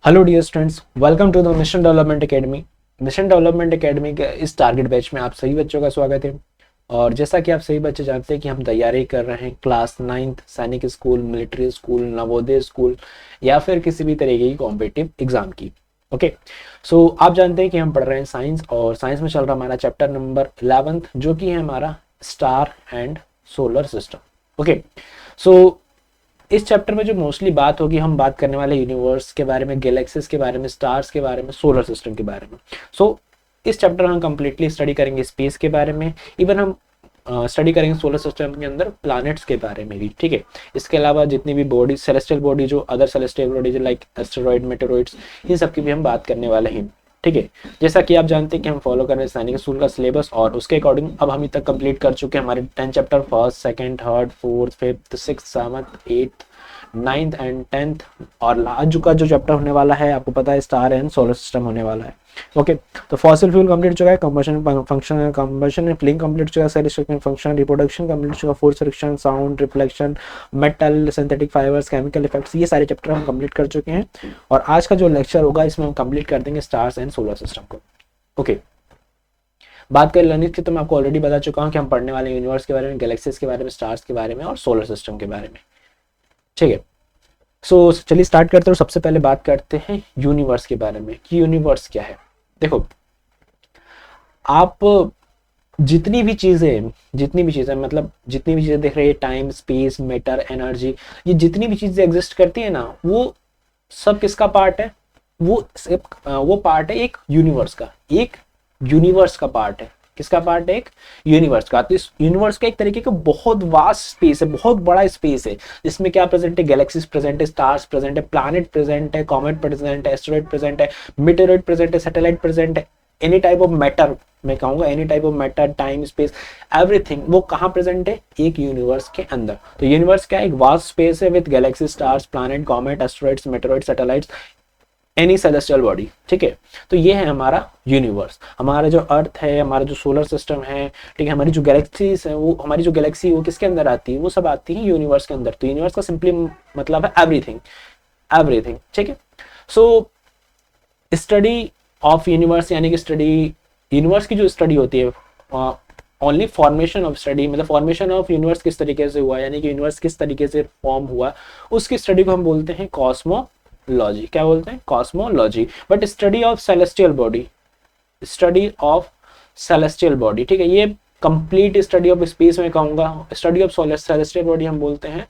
Hello dear students, welcome to the mission development academy. Mission development academy के इस target batch में आप सभी बच्चों का स्वागत है। और जैसा कि आप सभी बच्चे जानते हैं कि हम तैयारी कर रहे हैं क्लास 9th सैनिक school, military school, Navodaya school या फिर किसी भी तरीके की कॉम्पिटिटिव एग्जाम की। ओके, सो आप जानते हैं कि हम पढ़ रहे हैं साइंस, और साइंस में चल रहा हमारा चैप्टर नंबर 11th, जो कि है हमारा star and solar system. Okay, so इस चैप्टर में जो मोस्टली बात होगी, हम बात करने वाले यूनिवर्स के बारे में, गैलेक्सीज के बारे में, स्टार्स के बारे में, सोलर सिस्टम के बारे में। सो इस चैप्टर में हम कंप्लीटली स्टडी करेंगे स्पेस के बारे में, इवन हम स्टडी करेंगे सोलर सिस्टम के अंदर प्लैनेट्स के बारे में भी। ठीक है, इसके अलावा जितनी भी बॉडी, सेलेस्टियल बॉडी, जो अदर सेलेस्टियल बॉडी जो लाइक एस्टेरॉइड, मेटेरॉइड्स, इन सब की भी हम बात करने वाले हैं। ठीक है, जैसा कि आप जानते हैं कि हम फॉलो कर रहे हैं सैनिक स्कूल का सिलेबस, और उसके अकॉर्डिंग अब हम तक कंप्लीट कर चुके हैं हमारे 10 chapter, first, second, third, fourth, fifth, six, seventh, eighth, 9th and 10th। और लास्ट का जो चैप्टर होने वाला है, आपको पता है, स्टार एंड सोलर सिस्टम होने वाला है। ओके, तो फॉसिल फ्यूल कंप्लीट हो चुका है, combustion function, combustion and flame complete हो चुका है, cell structure function, reproduction complete हो चुका है, force reaction, sound, reflection, metal, synthetic fibres, chemical effects, ये सारे चैप्टर हम कंप्लीट कर चुके हैं। और आज का जो लेक्चर होगा, इसमें हम कंप्लीट कर देंगे स्टार्स एंड सोलर सिस्टम को। ओके, बात करें लर्निंग की, तो मैं आपको ऑलरेडी बता चुका हूँ कि हम पढ़ने वाले यूनिवर्स के बारे में, गैलेक्सीज के बारे में, स्टार्स के बारे में और सोलर सिस्टम के बारे में। ठीक है, सो चलिए स्टार्ट करते हैं। सबसे पहले बात करते हैं यूनिवर्स के बारे में कि यूनिवर्स क्या है। देखो, आप जितनी भी चीजें मतलब जितनी भी चीजें देख रहे हैं, टाइम, स्पेस, मैटर, एनर्जी, ये जितनी भी चीजें एग्जिस्ट करती है ना, वो सब किसका पार्ट है? वो पार्ट है एक यूनिवर्स का, एक यूनिवर्स का पार्ट है। किसका पार्ट है? एक यूनिवर्स का। तो इस यूनिवर्स का एक तरीके का बहुत वास्ट स्पेस है, बहुत बड़ा स्पेस है, जिसमें क्या प्रेजेंट है? गैलेक्सीज प्रेजेंट है, स्टार्स प्रेजेंट है, प्लैनेट प्रेजेंट है, कॉमेट प्रेजेंट है, एस्टेरॉइड प्रेजेंट है, मीटेरॉइड प्रेजेंट है, सैटेलाइट प्रेजेंट है, एनी टाइप ऑफ मैटर, मैं कहूंगा any type of matter, time, space, everything, वो कहाँ प्रेजेंट है? एक यूनिवर्स के अंदर। तो यूनिवर्स क्या है? एक वास्ट स्पेस है with galaxy, stars, planet, comet, asteroids, meteoroid, satellites, any celestial body. ठीक है, तो ये है हमारा यूनिवर्स। हमारा जो अर्थ है, हमारा जो सोलर सिस्टम है, ठीक है, हमारी जो गैलेक्सीज है, वो हमारी जो गैलेक्सी वो किसके अंदर आती है? वो सब आती है यूनिवर्स के अंदर। तो यूनिवर्स का सिंपली मतलब है एवरीथिंग, एवरीथिंग। ठीक है, सो स्टडी ऑफ यूनिवर्स यानी कि स्टडी यूनिवर्स की जो स्टडी होती है, ओनली फॉर्मेशन ऑफ स्टडी, मतलब फॉर्मेशन ऑफ यूनिवर्स किस तरीके से हुआ, यानी कि यूनिवर्स किस तरीके से फॉर्म हुआ, उसकी स्टडी को हम बोलते हैं कॉस्मोलॉजी। क्या बोलते हैं? Cosmology. But study of celestial body, study of celestial body, ठीक है, ये कंप्लीट स्टडी ऑफ स्पेस में कहूंगा। स्टडी ऑफ सेलेस्टियल बॉडी हम बोलते हैं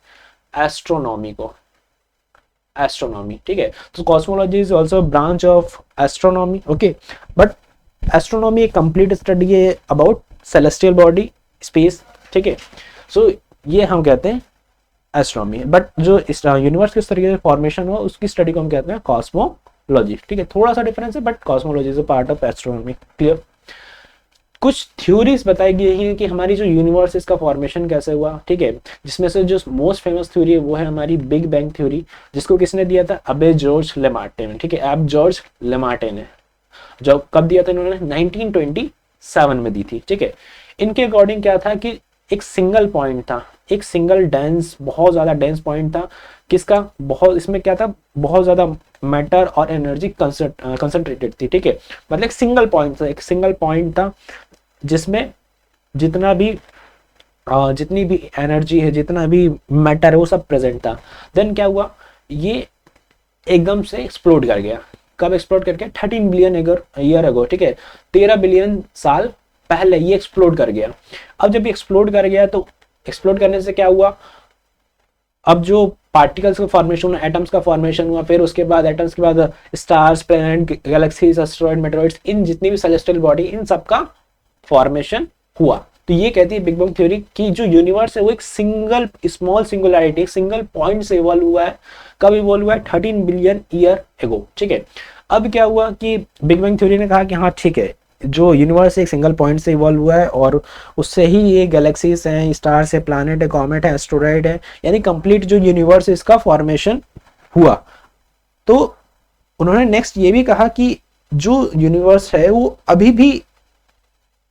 एस्ट्रोनॉमी को, एस्ट्रोनॉमी। ठीक है, तो cosmology is also branch of astronomy. Okay, but astronomy एक कंप्लीट स्टडी है अबाउट सेलेस्टियल बॉडी, स्पेस। ठीक है, सो ये हम कहते हैं एस्ट्रोनॉमी। बट जो यूनिवर्स किस तरीके से फॉर्मेशन हुआ, उसकी स्टडी को हम कहते हैं कॉस्मोलॉजी। ठीक है, थोड़ा सा डिफरेंस है, but cosmology is a part of astronomy. Clear? कुछ थ्योरीज बताई गई है कि हमारी जो यूनिवर्स है, इसका फॉर्मेशन कैसे हुआ। ठीक है, जिसमें से जो मोस्ट फेमस थ्योरी है वो है हमारी बिग बैंग थ्योरी, जिसको किसने दिया था? अबे जॉर्ज लेमार्टे ने। ठीक है, अब जॉर्ज लेमार्टे ने जो कब दिया था? इन्होंने 1927 में दी थी। ठीक है, इनके अकॉर्डिंग क्या था कि एक सिंगल पॉइंट था, एक सिंगल डेंस, बहुत ज्यादा डेंस पॉइंट था। किसका? बहुत, इसमें क्या था? बहुत ज्यादा मैटर और एनर्जी कंसंट्रेटेड थी। ठीक है, मतलब एक सिंगल पॉइंट था, एक सिंगल पॉइंट था जिसमें जितना भी जितनी भी एनर्जी है, जितना भी मैटर है, वो सब प्रेजेंट था। देन क्या हुआ? ये एकदम से एक्सप्लोड कर गया। कब एक्सप्लोड कर गया? 13 बिलियन ईयर अगो। ठीक है, 13 बिलियन साल पहले ये एक्सप्लोड कर गया। अब जब ये एक्सप्लोड कर गया, तो एक्सप्लोड करने से क्या हुआ? अब जो पार्टिकल्स का फॉर्मेशन हुआ, एटम्स का फॉर्मेशन हुआ, फिर उसके बाद एटम्स के बाद stars, planet, galaxies, asteroid, meteoroids, इन जितनी भी सेलेस्टियल बॉडी, इन सब का फॉर्मेशन हुआ। तो ये कहती है बिग बैंग थ्योरी कि जो यूनिवर्स है वो एक सिंगल स्मॉल सिंगुलैरिटी, एक सिंगल पॉइंट से इवॉल्व हुआ है। कब इवॉल्व हुआ है? 13 बिलियन ईयर एगो। ठीक है, अब क्या हुआ कि बिग बैंग थ्योरी ने कहा कि हाँ ठीक है, जो यूनिवर्स एक सिंगल पॉइंट से इवॉल्व हुआ है, और उससे ही ये गैलेक्सीज हैं, स्टार्स है, प्लैनेट है, कॉमेट है, एस्टेरॉइड है, यानी कंप्लीट जो यूनिवर्स है इसका फॉर्मेशन हुआ। तो उन्होंने नेक्स्ट ये भी कहा कि जो यूनिवर्स है वो अभी भी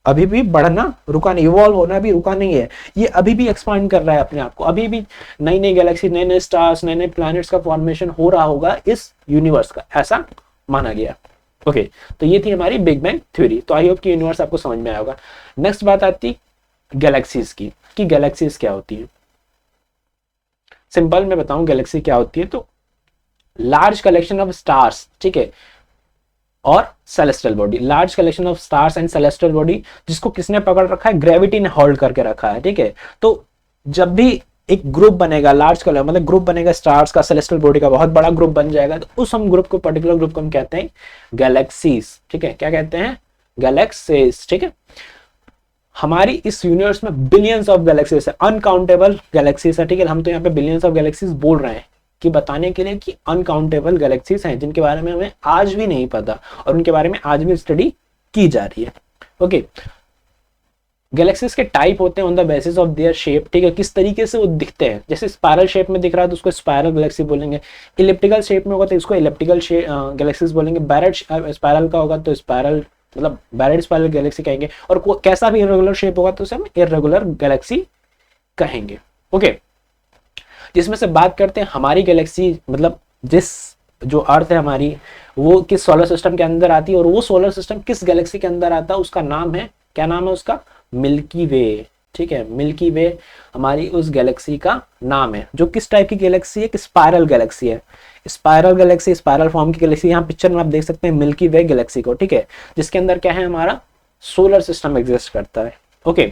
अभी भी बढ़ना रुका नहीं, इवॉल्व होना भी रुका नहीं है, ये अभी भी एक्सपांड कर रहा है अपने आप को, अभी भी नई नई गैलेक्सी, नए नए स्टार्स, नए नए प्लैनेट्स का फॉर्मेशन हो रहा होगा इस यूनिवर्स का, ऐसा माना गया। ओके, तो ये थी हमारी बिग बैंग थ्योरी। तो आई होप कि यूनिवर्स आपको समझ में आया होगा। नेक्स्ट बात आती गैलेक्सीज की, कि गैलेक्सीज क्या होती है। सिंपल मैं बताऊं गैलेक्सी क्या होती है, तो लार्ज कलेक्शन ऑफ स्टार्स, ठीक है, और celestial body, large collection of stars and celestial body, जिसको किसने पकड़ रखा है, ग्रेविटी ने होल्ड करके रखा है, ठीक है। तो जब भी एक ग्रुप बनेगा, लार्ज कलर मतलब ग्रुप बनेगा स्टार्स का, सेलेस्टियल बॉडी का बहुत बड़ा ग्रुप बन जाएगा, तो उस हम ग्रुप को, पर्टिकुलर ग्रुप को हम कहते हैं गैलेक्सीज, ठीक है। क्या कहते हैं, गैलेक्सीज, ठीक है। हमारी इस यूनिवर्स में बिलियंस ऑफ गैलेक्सीज है, अनकाउंटेबल गैलेक्सीज है, ठीक है। हम तो यहाँ पे बिलियंस ऑफ गैलेक्सीज बोल रहे हैं कि बताने के लिए कि अनकाउंटेबल गैलेक्सीज हैं जिनके बारे में हमें आज भी नहीं पता और उनके बारे में आज भी स्टडी की जा रही है। ओके, गैलेक्सीज के टाइप होते हैं on the basis of their shape, ठीक है, किस तरीके से वो दिखते हैं। जैसे स्पायरल शेप में दिख रहा है तो उसको स्पायरल गैलेक्सी बोलेंगे, इलिप्टिकल शेप में होगा तो इसको इलिप्टिकल गैलेक्सीज बोलेंगे, बैरेड स्पायरल का होगा तो स्पायरल मतलब बैरेड स्पायरल गैलेक्सी कहेंगे, और कैसा भी इरेगुलर शेप होगा तो उसे हम इरेगुलर गैलेक्सी कहेंगे। ओके, जिसमें से बात करते हैं हमारी गैलेक्सी, मतलब जिस जो अर्थ है हमारी, वो किस सोलर सिस्टम के अंदर आती है और वो सोलर सिस्टम किस गैलेक्सी के अंदर आता है, उसका नाम है, क्या नाम है उसका, मिल्की वे, ठीक है। मिल्की वे हमारी उस गैलेक्सी का नाम है, जो किस टाइप की गैलेक्सी है, कि स्पायरल गैलेक्सी है, स्पायरल गैलेक्सी, स्पायरल फॉर्म की गैलेक्सी। यहाँ पिक्चर में आप देख सकते हैं मिल्की वे गैलेक्सी को, ठीक है, जिसके अंदर क्या है, हमारा सोलर सिस्टम एग्जिस्ट करता है। ओके,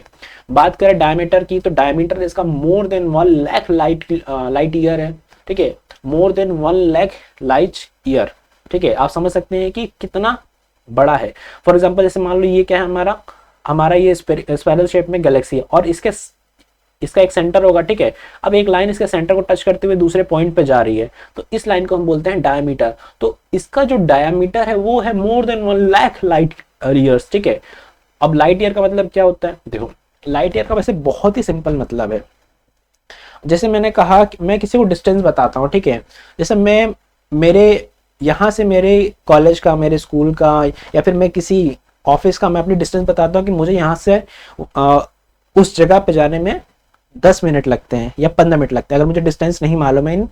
बात करें डायमीटर की, तो डायमीटर इसका more than 1 lakh light year है, ठीक है, more than 1 lakh light year, ठीक है। आप समझ सकते हैं कि कितना बड़ा है। फॉर एग्जांपल जैसे मान लो ये क्या है, हमारा ये स्पायरल शेप में गैलेक्सी है और इसका एक सेंटर होगा, ठीक है। अब एक लाइन इसके सेंटर को टच करते हुए दूसरे पॉइंट पे जा रही है, तो इस लाइन को हम बोलते हैं डायमीटर। तो इसका जो डायमीटर है वो है more than 1 lakh light years, ठीक है। अब लाइट ईयर का मतलब क्या होता है, देखो लाइट ईयर का वैसे बहुत ही सिंपल मतलब है। जैसे मैंने कहा कि मैं किसी को डिस्टेंस बताता हूँ, ठीक है, जैसे मैं मेरे यहाँ से मेरे कॉलेज का, मेरे स्कूल का, या फिर मैं किसी ऑफिस का मैं अपनी डिस्टेंस बताता हूँ कि मुझे यहाँ से उस जगह पे जाने में 10 मिनट लगते हैं या 15 मिनट लगते हैं। अगर मुझे डिस्टेंस नहीं मालूम है इन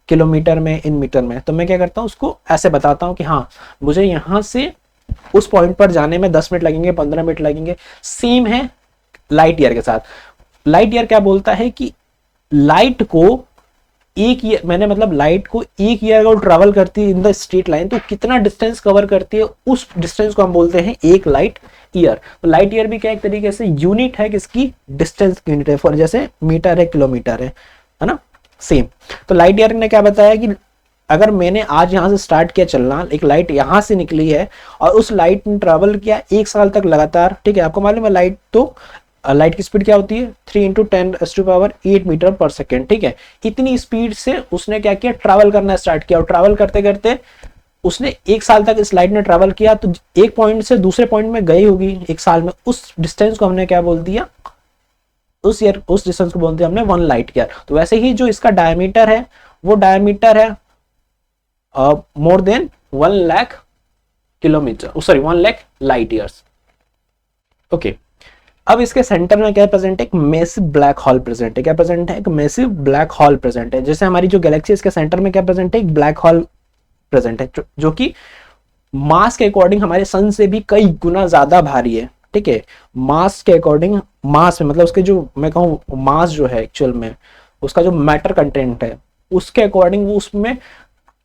किलोमीटर में, इन मीटर में, तो मैं क्या करता हूँ, उसको ऐसे बताता हूँ कि हाँ मुझे यहाँ से उस पॉइंट पर जाने में 10 मिनट लगेंगे, 15 मिनट लगेंगे। सेम है लाइट ईयर के साथ। लाइट ईयर क्या बोलता है कि लाइट को एक ईयर, मैंने मतलब लाइट को एक ईयर अगर ट्रैवल करती है इन द स्ट्रेट लाइन, तो कितना डिस्टेंस कवर करती है, उस डिस्टेंस को हम बोलते हैं एक लाइट ईयर। तो लाइट ईयर भी क्या एक तरीके से यूनिट है, किसकी, डिस्टेंस की यूनिट है। फॉर जैसे मीटर है, किलोमीटर है ना, सेम। तो लाइट ईयर ने क्या बताया कि अगर मैंने आज यहाँ से स्टार्ट किया चलना, एक लाइट यहाँ से निकली है और उस लाइट ने ट्रैवल किया 1 साल तक लगातार, ठीक है। आपको मालूम है लाइट की स्पीड क्या होती है, 3 × 10⁸ मीटर पर सेकेंड, ठीक है। इतनी स्पीड से उसने क्या किया, ट्रैवल करना स्टार्ट किया, और ट्रैवल करते करते उसने 1 साल तक इस लाइट ने ट्रैवल किया, तो एक पॉइंट से दूसरे पॉइंट में गई होगी 1 साल में, उस डिस्टेंस को हमने क्या बोल दिया, उस डिस्टेंस को बोल दिया हमने 1 लाइट ईयर। तो वैसे ही जो इसका डायमीटर है वो डायमीटर है more than 1 lakh kilometre, sorry 1 lakh light years. Okay, अब इसके सेंटर में क्या प्रेजेंट है, एक मैसिव ब्लैक होल प्रेजेंट है। क्या प्रेजेंट है, एक मैसिव ब्लैक होल प्रेजेंट है। जैसे हमारी जो गैलेक्सी है इसके सेंटर में क्या प्रेजेंट है, एक ब्लैक होल प्रेजेंट है, जो कि मास के अकॉर्डिंग हमारे सन से भी कई गुना ज्यादा भारी है, ठीक है। मास के अकॉर्डिंग, मास में मतलब उसके जो मैं कहूँ मास जो है एक्चुअल में उसका जो मैटर कंटेंट है उसके अकॉर्डिंग वो उसमें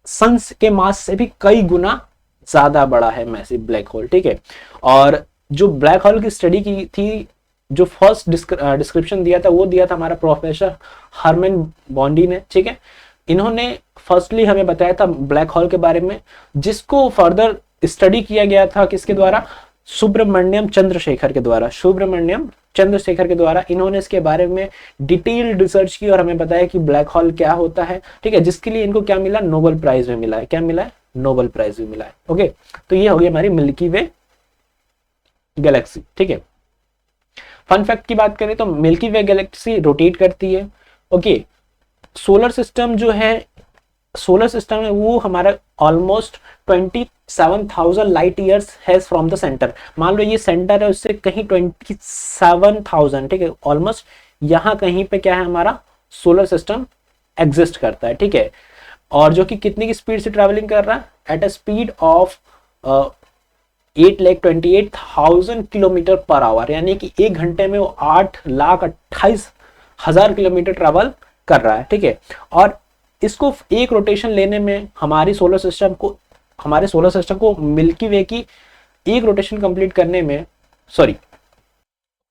सन के मास से भी कई गुना ज्यादा बड़ा है मैसिव ब्लैक होल, ठीक है। और जो ब्लैक होल की स्टडी की थी, जो फर्स्ट डिस्क्रिप्शन दिया था वो दिया था हमारा प्रोफेसर हरमैन बॉन्डी ने, ठीक है। इन्होंने फर्स्टली हमें बताया था ब्लैक होल के बारे में, जिसको फर्दर स्टडी किया गया था किसके द्वारा, सुब्रमण्यम चंद्रशेखर के द्वारा। सुब्रमण्यम चंद्रशेखर के द्वारा इन्होंने इसके बारे में डिटेल्ड रिसर्च की और हमें बताया कि ब्लैक होल क्या होता है, ठीक है, जिसके लिए इनको क्या मिला, नोबेल प्राइज में मिला है। क्या मिला है, नोबेल प्राइज भी मिला है। ओके, तो ये हो गई हमारी मिल्की वे गैलेक्सी, ठीक है। फन फैक्ट की बात करें तो मिल्की वे गैलेक्सी रोटेट करती है। ओके, सोलर सिस्टम जो है सोलर सिस्टम है वो हमारा almost 27,000 light years has from the centre. मान लो ये सेंटर है, उससे कहीं 27,000, ठीक है, ऑलमोस्ट यहाँ कहीं पे क्या है हमारा सोलर सिस्टम एग्जिस्ट करता है, ठीक है। और जो कि कितनी की स्पीड से ट्रैवलिंग कर रहा है, at a speed of 8,28,000 kilometre per hour, यानी कि 1 घंटे में वो 8,28,000 किलोमीटर ट्रैवल कर रहा है, ठीक है। और इसको एक रोटेशन लेने में हमारे सोलर सिस्टम को मिल्की वे की एक रोटेशन कंप्लीट करने में, सॉरी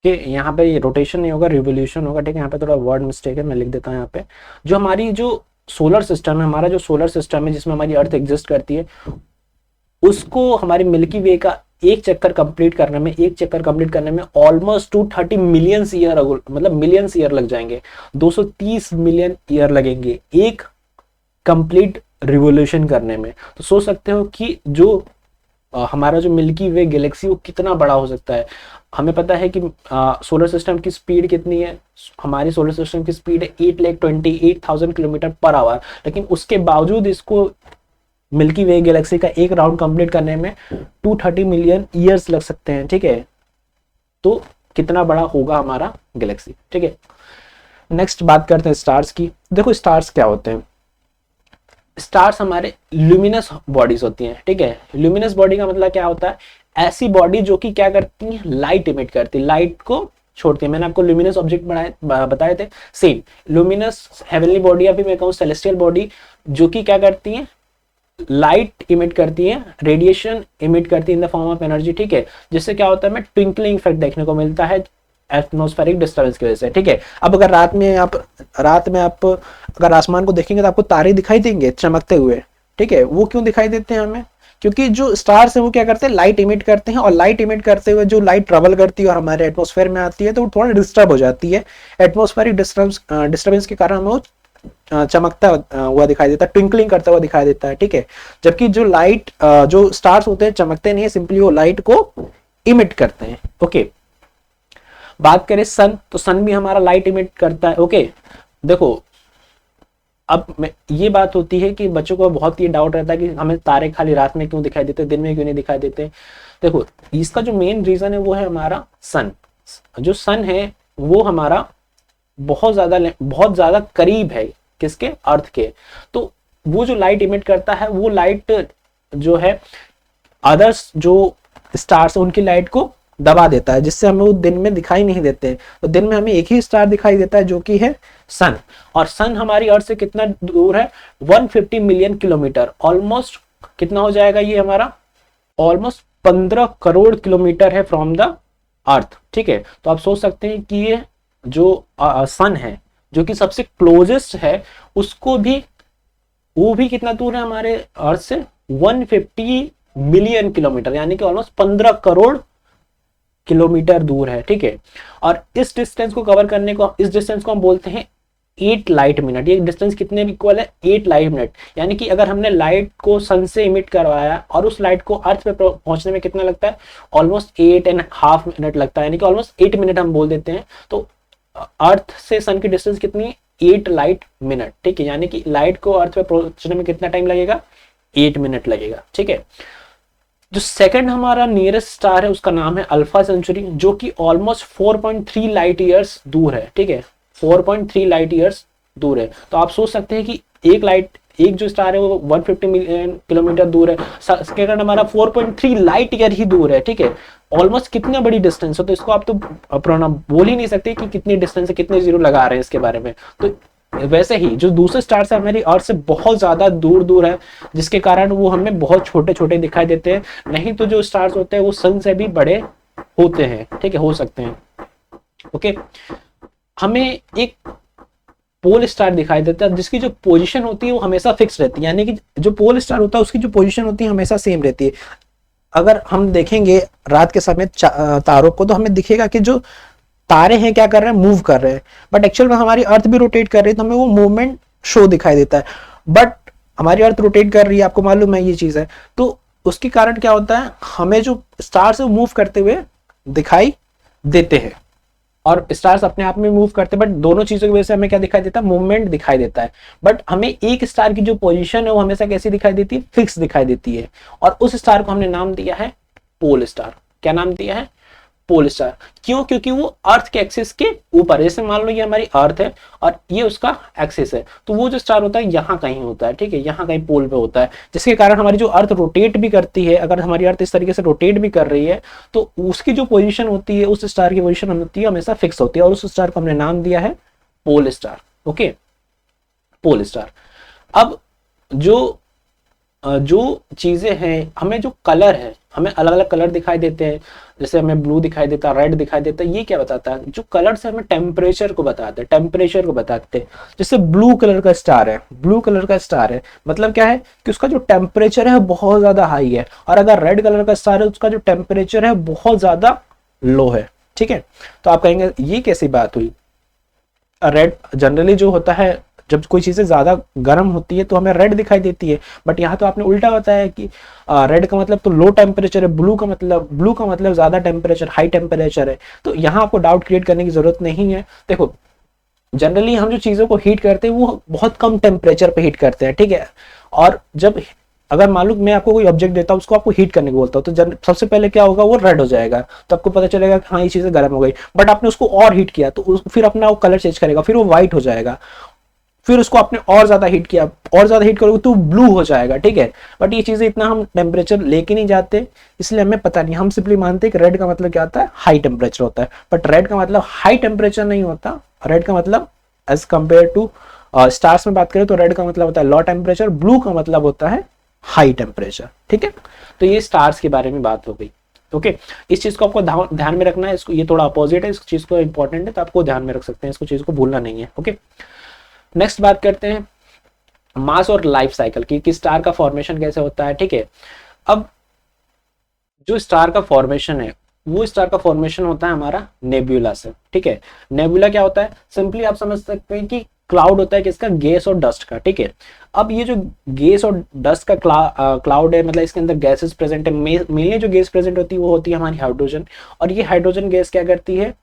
कि यहाँ पे रोटेशन नहीं होगा, रिवोल्यूशन होगा, ठीक है। यहाँ पे थोड़ा वर्ड मिस्टेक है, मैं लिख देता हूँ यहाँ पे। जो हमारी जो सोलर सिस्टम है, हमारा जो सोलर सिस्टम है जिसमें हमारी अर्थ एग्जिस्ट करती है, उसको हमारी मिल्की वे का एक चक्कर कंप्लीट करने में ऑलमोस्ट 230 मिलियन ईयर, मतलब मिलियन ईयर लग जाएंगे, 230 मिलियन ईयर लगेंगे एक कंप्लीट रिवोल्यूशन करने में। तो सोच सकते हो कि जो हमारा जो मिल्की वे गैलेक्सी वो कितना बड़ा हो सकता है। हमें पता है कि सोलर सिस्टम की स्पीड कितनी है, हमारी सोलर सिस्टम की स्पीड है 8,28,000 किलोमीटर पर आवर, लेकिन उसके बावजूद इसको मिल्की वे गैलेक्सी का एक राउंड कंप्लीट करने में 230 मिलियन ईयर्स लग सकते हैं, ठीक है। तो कितना बड़ा होगा हमारा गैलेक्सी, ठीक है। नेक्स्ट बात करते हैं स्टार्स की। देखो स्टार्स क्या होते हैं, स्टार्स हमारे ल्यूमिनस बॉडीज होती हैं, ठीक है। ल्यूमिनस बॉडी का मतलब क्या होता है, ऐसी बॉडी जो कि क्या करती है, लाइट इमिट करती है, लाइट को छोड़ती है। मैंने आपको ल्यूमिनस ऑब्जेक्ट बताए थे, सेम लुमिनस हेवनली बॉडी या फिर मैं कहूँ सेलेस्टियल बॉडी, जो कि क्या करती है, लाइट इमिट करती है, रेडिएशन इमिट करती है in the form of energy, ठीक है। जिससे क्या होता है, हमें ट्विंकलिंग इफेक्ट देखने को मिलता है एटमॉस्फेरिक डिस्टर्बेंस की वजह से, ठीक है। अब अगर रात में आप अगर आसमान को देखेंगे तो आपको तारे दिखाई देंगे चमकते हुए, ठीक है। वो क्यों दिखाई देते हैं हमें, क्योंकि जो स्टार्स है वो क्या करते हैं, लाइट इमिट करते हैं, और लाइट इमिट करते हुए जो लाइट ट्रेवल करती है और हमारे एटमॉस्फेयर में आती है तो वो थोड़ा डिस्टर्ब हो जाती है। एटमॉस्फेरिक डिस्टर्बेंस के कारण हमें वो चमकता हुआ दिखाई देता है, ट्विंकलिंग करता हुआ दिखाई देता है, ठीक है। जबकि जो लाइट जो स्टार्स होते हैं चमकते नहीं है, सिंपली वो लाइट को इमिट करते हैं, ओके। बात करें सन, तो सन भी हमारा लाइट इमिट करता है, ओके। देखो अब ये बात होती है कि बच्चों को बहुत ये डाउट रहता है कि हमें तारे खाली रात में क्यों दिखाई देते, दिन में क्यों नहीं दिखाई देते। देखो इसका जो मेन रीजन है वो है हमारा सन। जो सन है वो हमारा बहुत ज्यादा करीब है किसके, अर्थ के। तो वो जो लाइट इमिट करता है, वो लाइट जो है अदर्स जो स्टार्स उनकी लाइट को दबा देता है, जिससे हमें वो दिन में दिखाई नहीं देते। तो दिन में हमें एक ही स्टार दिखाई देता है जो कि है सन। और सन हमारी अर्थ से कितना दूर है, 150 मिलियन किलोमीटर, ऑलमोस्ट कितना हो जाएगा ये हमारा, ऑलमोस्ट 15 करोड़ किलोमीटर है फ्रॉम द अर्थ, ठीक है। तो आप सोच सकते हैं कि ये जो सन है जो कि सबसे क्लोजेस्ट है, उसको भी वो भी कितना दूर है हमारे अर्थ से, 150 मिलियन किलोमीटर, यानी कि ऑलमोस्ट 15 करोड़ किलोमीटर दूर है, ठीक है। और इस डिस्टेंस को कवर करने को, इस डिस्टेंस को हम बोलते हैं 8 लाइट मिनट। ये डिस्टेंस कितने इक्वल है, 8 लाइट मिनट। यानी कि अगर हमने लाइट को सन से इमिट करवाया और उस लाइट को अर्थ पे पहुंचने में कितना लगता है, ऑलमोस्ट 8.5 मिनट लगता है, यानी कि ऑलमोस्ट 8 मिनट हम बोल देते हैं। तो अर्थ से सन की डिस्टेंस कितनी, 8 लाइट मिनट, ठीक है। यानी कि लाइट को अर्थ पे पहुंचने में कितना टाइम लगेगा, 8 मिनट लगेगा, ठीक है। जो सेकंड हमारा नियरेस्ट स्टार है उसका नाम है अल्फा सेंचुरी, जो कि ऑलमोस्ट 4.3 लाइट ईयर्स दूर है, ठीक है। 4.3 लाइट ईयर्स दूर है। तो आप सोच सकते हैं कि एक जो स्टार है वो 150 मिलियन किलोमीटर दूर है, सेकंड हमारा 4.3 लाइट ईयर ही दूर है, ठीक है। ऑलमोस्ट कितनी बड़ी डिस्टेंस है, तो इसको आप तो बोल ही नहीं सकते कि कितनी डिस्टेंस है, कितने जीरो लगा रहे हैं इसके बारे में। तो वैसे ही जो दूसरे स्टार्स है हमारी अर्थ से बहुत ज्यादा दूर दूर है, जिसके कारण वो हमें बहुत छोटे छोटे दिखाई देते हैं। नहीं तो जो स्टार्स होते हैं वो सन से भी बड़े होते हैं, ठीक है, हो सकते हैं, ओके। हमें एक पोल स्टार दिखाई देता है जिसकी जो पोजीशन होती है वो हमेशा फिक्स रहती है, यानी कि जो पोल स्टार होता है उसकी जो पोजीशन होती है हमेशा सेम रहती है। अगर हम देखेंगे रात के समय तारों को, तो हमें दिखेगा कि जो तारे हैं क्या कर रहे हैं, मूव कर रहे हैं, बट एक्चुअल में हमारी अर्थ भी रोटेट कर रही है, तो हमें वो मूवमेंट शो दिखाई देता है। बट हमारी अर्थ रोटेट कर रही है, आपको मालूम है ये चीज है, तो उसके कारण क्या होता है, हमें जो स्टार्स है वो मूव करते हुए दिखाई देते हैं, और स्टार्स अपने आप में मूव करते हैं, बट दोनों चीजों की वजह से हमें क्या दिखाई देता है, मूवमेंट दिखाई देता है। बट हमें एक स्टार की जो पोजीशन है वो हमेशा कैसी दिखाई देती है, फिक्स दिखाई देती है। और उस स्टार को हमने नाम दिया है पोल स्टार। क्या नाम दिया है, पोल स्टार। क्यों, क्योंकि वो अर्थ के एक्सिस के ऊपर, जैसे मान लो ये हमारी अर्थ है और ये उसका एक्सिस है, तो वो जो स्टार होता है यहाँ कहीं होता है, ठीक है, यहाँ कहीं पोल पे होता है, जिसके कारण हमारी जो अर्थ रोटेट भी करती है, अगर हमारी अर्थ इस तरीके से रोटेट भी कर रही है तो उसकी जो पोजीशन होती है, उस स्टार की पोजीशन होती है हमेशा फिक्स होती है, और उस स्टार को हमने नाम दिया है pole star. Okay, pole star. अब जो जो चीजें हैं, हमें जो कलर है, हमें अलग अलग कलर दिखाई देते हैं, जैसे हमें ब्लू दिखाई देता है, रेड दिखाई देता है, ये क्या बताता है, जो कलर से हमें टेम्परेचर को बताते हैं, टेम्परेचर को बताते हैं। जैसे ब्लू कलर का स्टार है, ब्लू कलर का स्टार है, मतलब क्या है कि उसका जो टेम्परेचर है बहुत ज्यादा हाई है, और अगर रेड कलर का स्टार है उसका जो टेम्परेचर है बहुत ज्यादा लो है, ठीक है। तो आप कहेंगे ये कैसी बात हुई, रेड जनरली जो होता है, जब कोई चीजें ज्यादा गर्म होती है तो हमें रेड दिखाई देती है, बट यहाँ तो आपने उल्टा बताया कि रेड का मतलब तो लो टेम्परेचर है, ब्लू का मतलब ज्यादा टेम्परेचर, हाई टेम्परेचर है। तो यहाँ आपको डाउट क्रिएट करने की जरूरत नहीं है। देखो जनरली हम जो चीजों को हीट करते हैं वो बहुत कम टेम्परेचर पे हीट करते हैं, ठीक है। और जब अगर मान लो मैं आपको कोई ऑब्जेक्ट देता हूँ, उसको आपको हीट करने को बोलता हूँ, तो सबसे पहले क्या होगा, वो रेड हो जाएगा, तो आपको पता चलेगा कि हाँ ये चीजें गर्म हो गई। बट आपने उसको और हीट किया तो फिर अपना वो कलर चेंज करेगा, फिर वो व्हाइट हो जाएगा। फिर उसको आपने और ज्यादा हीट किया, और ज्यादा हीट करोगे तो ब्लू हो जाएगा, ठीक है। बट ये चीजें इतना हम टेम्परेचर लेके नहीं जाते, इसलिए हमें पता नहीं, हम सिंपली मानते हैं कि रेड का मतलब क्या होता है, हाई टेम्परेचर होता है। बट रेड का मतलब हाई टेम्परेचर नहीं होता, रेड का मतलब एज कंपेयर टू स्टार्स में बात करें तो रेड का मतलब होता है लो टेम्परेचर, ब्लू का मतलब होता है हाई टेम्परेचर, ठीक है। तो ये स्टार्स के बारे में बात हो गई। ओके, इस चीज को आपको ध्यान में रखना है, इसको ये थोड़ा अपोजिट है, इस चीज को इंपॉर्टेंट है तो आपको ध्यान में रख सकते हैं, इसको चीज को भूलना नहीं है। ओके, नेक्स्ट बात करते हैं मास और लाइफ साइकिल की, कि स्टार का फॉर्मेशन कैसे होता है, ठीक है। अब जो स्टार का फॉर्मेशन है, वो स्टार का फॉर्मेशन होता है हमारा नेब्यूला से, ठीक है। नेब्यूला क्या होता है, सिंपली आप समझ सकते हैं कि क्लाउड होता है किसका, गैस और डस्ट का, ठीक है। अब ये जो गैस और डस्ट का क्लाउड है, मतलब इसके अंदर गैसेस प्रेजेंट है। मेनली जो गैस प्रेजेंट होती है वो होती है हमारी हाइड्रोजन, और ये हाइड्रोजन गैस क्या करती है,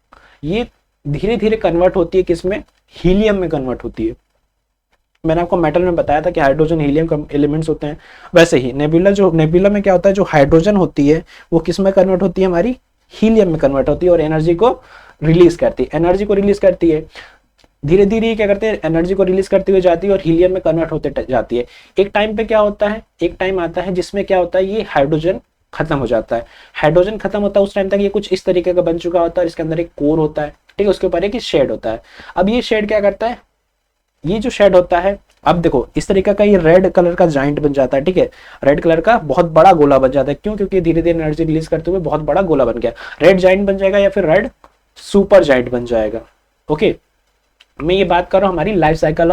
ये धीरे धीरे कन्वर्ट होती है किसमें, हीलियम में कन्वर्ट होती है। मैंने आपको मेटल में बताया था कि हाइड्रोजन हीलियम एलिमेंट्स होते हैं, वैसे ही नेबुला में क्या होता है, जो हाइड्रोजन होती है वो किस में कन्वर्ट होती है, हमारी हीलियम में कन्वर्ट होती है, और एनर्जी को रिलीज करती है। धीरे धीरे क्या करते हैं, एनर्जी को रिलीज करती हुई जाती है और हीलियम में कन्वर्ट होते जाती है। एक टाइम पे क्या होता है, एक टाइम आता है जिसमें क्या होता है, ये हाइड्रोजन खत्म हो जाता है। हाइड्रोजन खत्म होता है उस टाइम तक ये कुछ इस तरीके का बन चुका होता है, इसके अंदर एक कोर होता है, ठीक है, उसके ऊपर एक शेड होता है। अब ये शेड क्या करता है, ये जो शेड होता है, अब देखो इस तरीके का ये रेड कलर का जाइंट बन जाता है, ठीक है, रेड कलर का बहुत बड़ा गोला बन जाता है। क्यों, क्योंकि धीरे धीरे एनर्जी रिलीज करते हुए बहुत बड़ा गोला बन गया, रेड जाइंट बन जाएगा या फिर रेड सुपर जाइंट बन जाएगा। ओके, मैं ये बात कर रहा हूं हमारी लाइफ साइकिल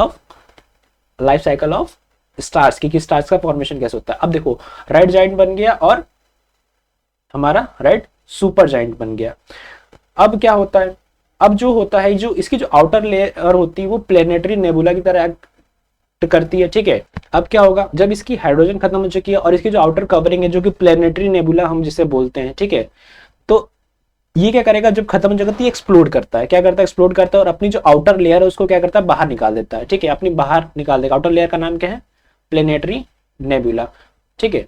ऑफ स्टार्स की, कि स्टार्स का फॉर्मेशन कैसे होता है। अब देखो रेड जाइंट बन गया और हमारा रेड सुपर जाइंट बन गया। अब क्या होता है, अब जो होता है, जो इसकी जो आउटर लेयर होती है वो प्लेनेटरी नेबुला की तरह एक्ट करती है, ठीक है। अब क्या होगा, जब इसकी हाइड्रोजन खत्म हो चुकी है और इसकी जो आउटर कवरिंग है जो कि प्लेनेटरी नेबुला हम जिसे बोलते हैं, ठीक है, तो ये क्या करेगा, जब खत्म हो जाएगा तो ये एक्सप्लोड करता है, क्या करता है, एक्सप्लोड करता है और अपनी जो आउटर लेयर है उसको क्या करता है, बाहर निकाल देता है, ठीक है, अपनी बाहर निकाल देगा। आउटर लेयर का नाम क्या है, प्लेनेटरी नेबुला, ठीक है।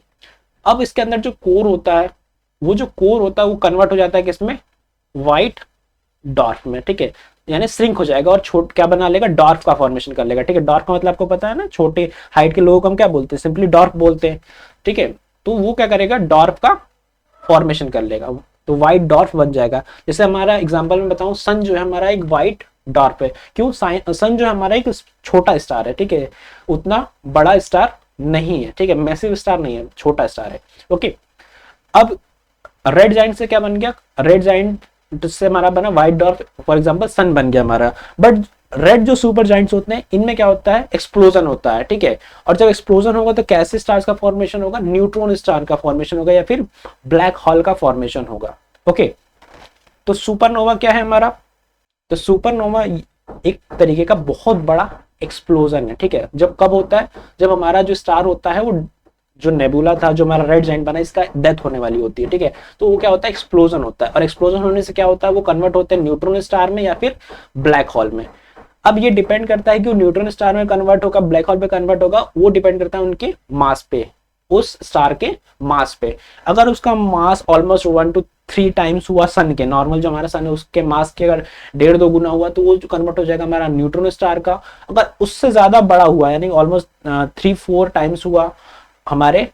अब इसके अंदर जो कोर होता है, वो जो कोर होता है वो कन्वर्ट हो जाता है किसमें, व्हाइट डॉर्फ में, ठीक है, यानी श्रिंक हो जाएगा और क्या बना लेगा, डॉर्फ का फॉर्मेशन कर लेगा, ठीक है। डॉर्फ का मतलब आपको पता है ना, छोटे हाइट के लोगों को हम क्या बोलते हैं, सिंपली डॉर्फ बोलते हैं, ठीक है। तो वो क्या करेगा, डॉर्फ का फॉर्मेशन कर लेगा, तो व्हाइट डॉर्फ बन जाएगा। जैसे हमारा एग्जांपल में बताऊं, सन जो है हमारा एक व्हाइट डॉर्फ है। क्यों, सन जो है हमारा एक छोटा स्टार है, ठीक है, उतना बड़ा स्टार नहीं है, ठीक है, मैसिव स्टार नहीं है, छोटा स्टार है। ओके, अब रेड जाइंट से क्या बन गया, रेड जाइंट से हमारा बना व्हाइट डॉर्फ, फॉर एग्जांपल सन बन गया हमारा। बट रेड जो सुपर जाइंट्स होते हैं इनमें क्या होता है, एक्सप्लोजन होता है, ठीक है। और जब एक्सप्लोजन होगा तो कैसे स्टार्स का फॉर्मेशन होगा, न्यूट्रॉन स्टार का फॉर्मेशन होगा या फिर ब्लैक होल का फॉर्मेशन होगा। ओके, तो सुपरनोवा क्या है हमारा, तो सुपरनोवा एक तरीके का बहुत बड़ा एक्सप्लोजन है, ठीक है। जब कब होता है, जब हमारा जो स्टार होता है वो जो नेबुला था, जो हमारा रेड जाइंट बना, इसका डेथ होने वाली होती है, ठीक है। तो वो क्या होता है, एक्सप्लोजन होता है, और एक्सप्लोजन होने से क्या होता है, वो कन्वर्ट होते हैं न्यूट्रॉन स्टार में या फिर ब्लैक होल में। अब ये डिपेंड करता है कि वो न्यूट्रॉन स्टार में कन्वर्ट होगा, ब्लैक होल पे कन्वर्ट होगा, वो डिपेंड करता है उनके मास पे, उस स्टार के मास पे। अगर उसका मास ऑलमोस्ट 1 to 3 टाइम्स हुआ सन के, नॉर्मल जो हमारा सन है उसके मास के अगर 1.5-2 गुना हुआ, तो वो जो कन्वर्ट हो जाएगा हमारा न्यूट्रॉन स्टार का। अगर उससे ज्यादा बड़ा हुआ, यानी ऑलमोस्ट 3-4 टाइम्स हुआ हमारे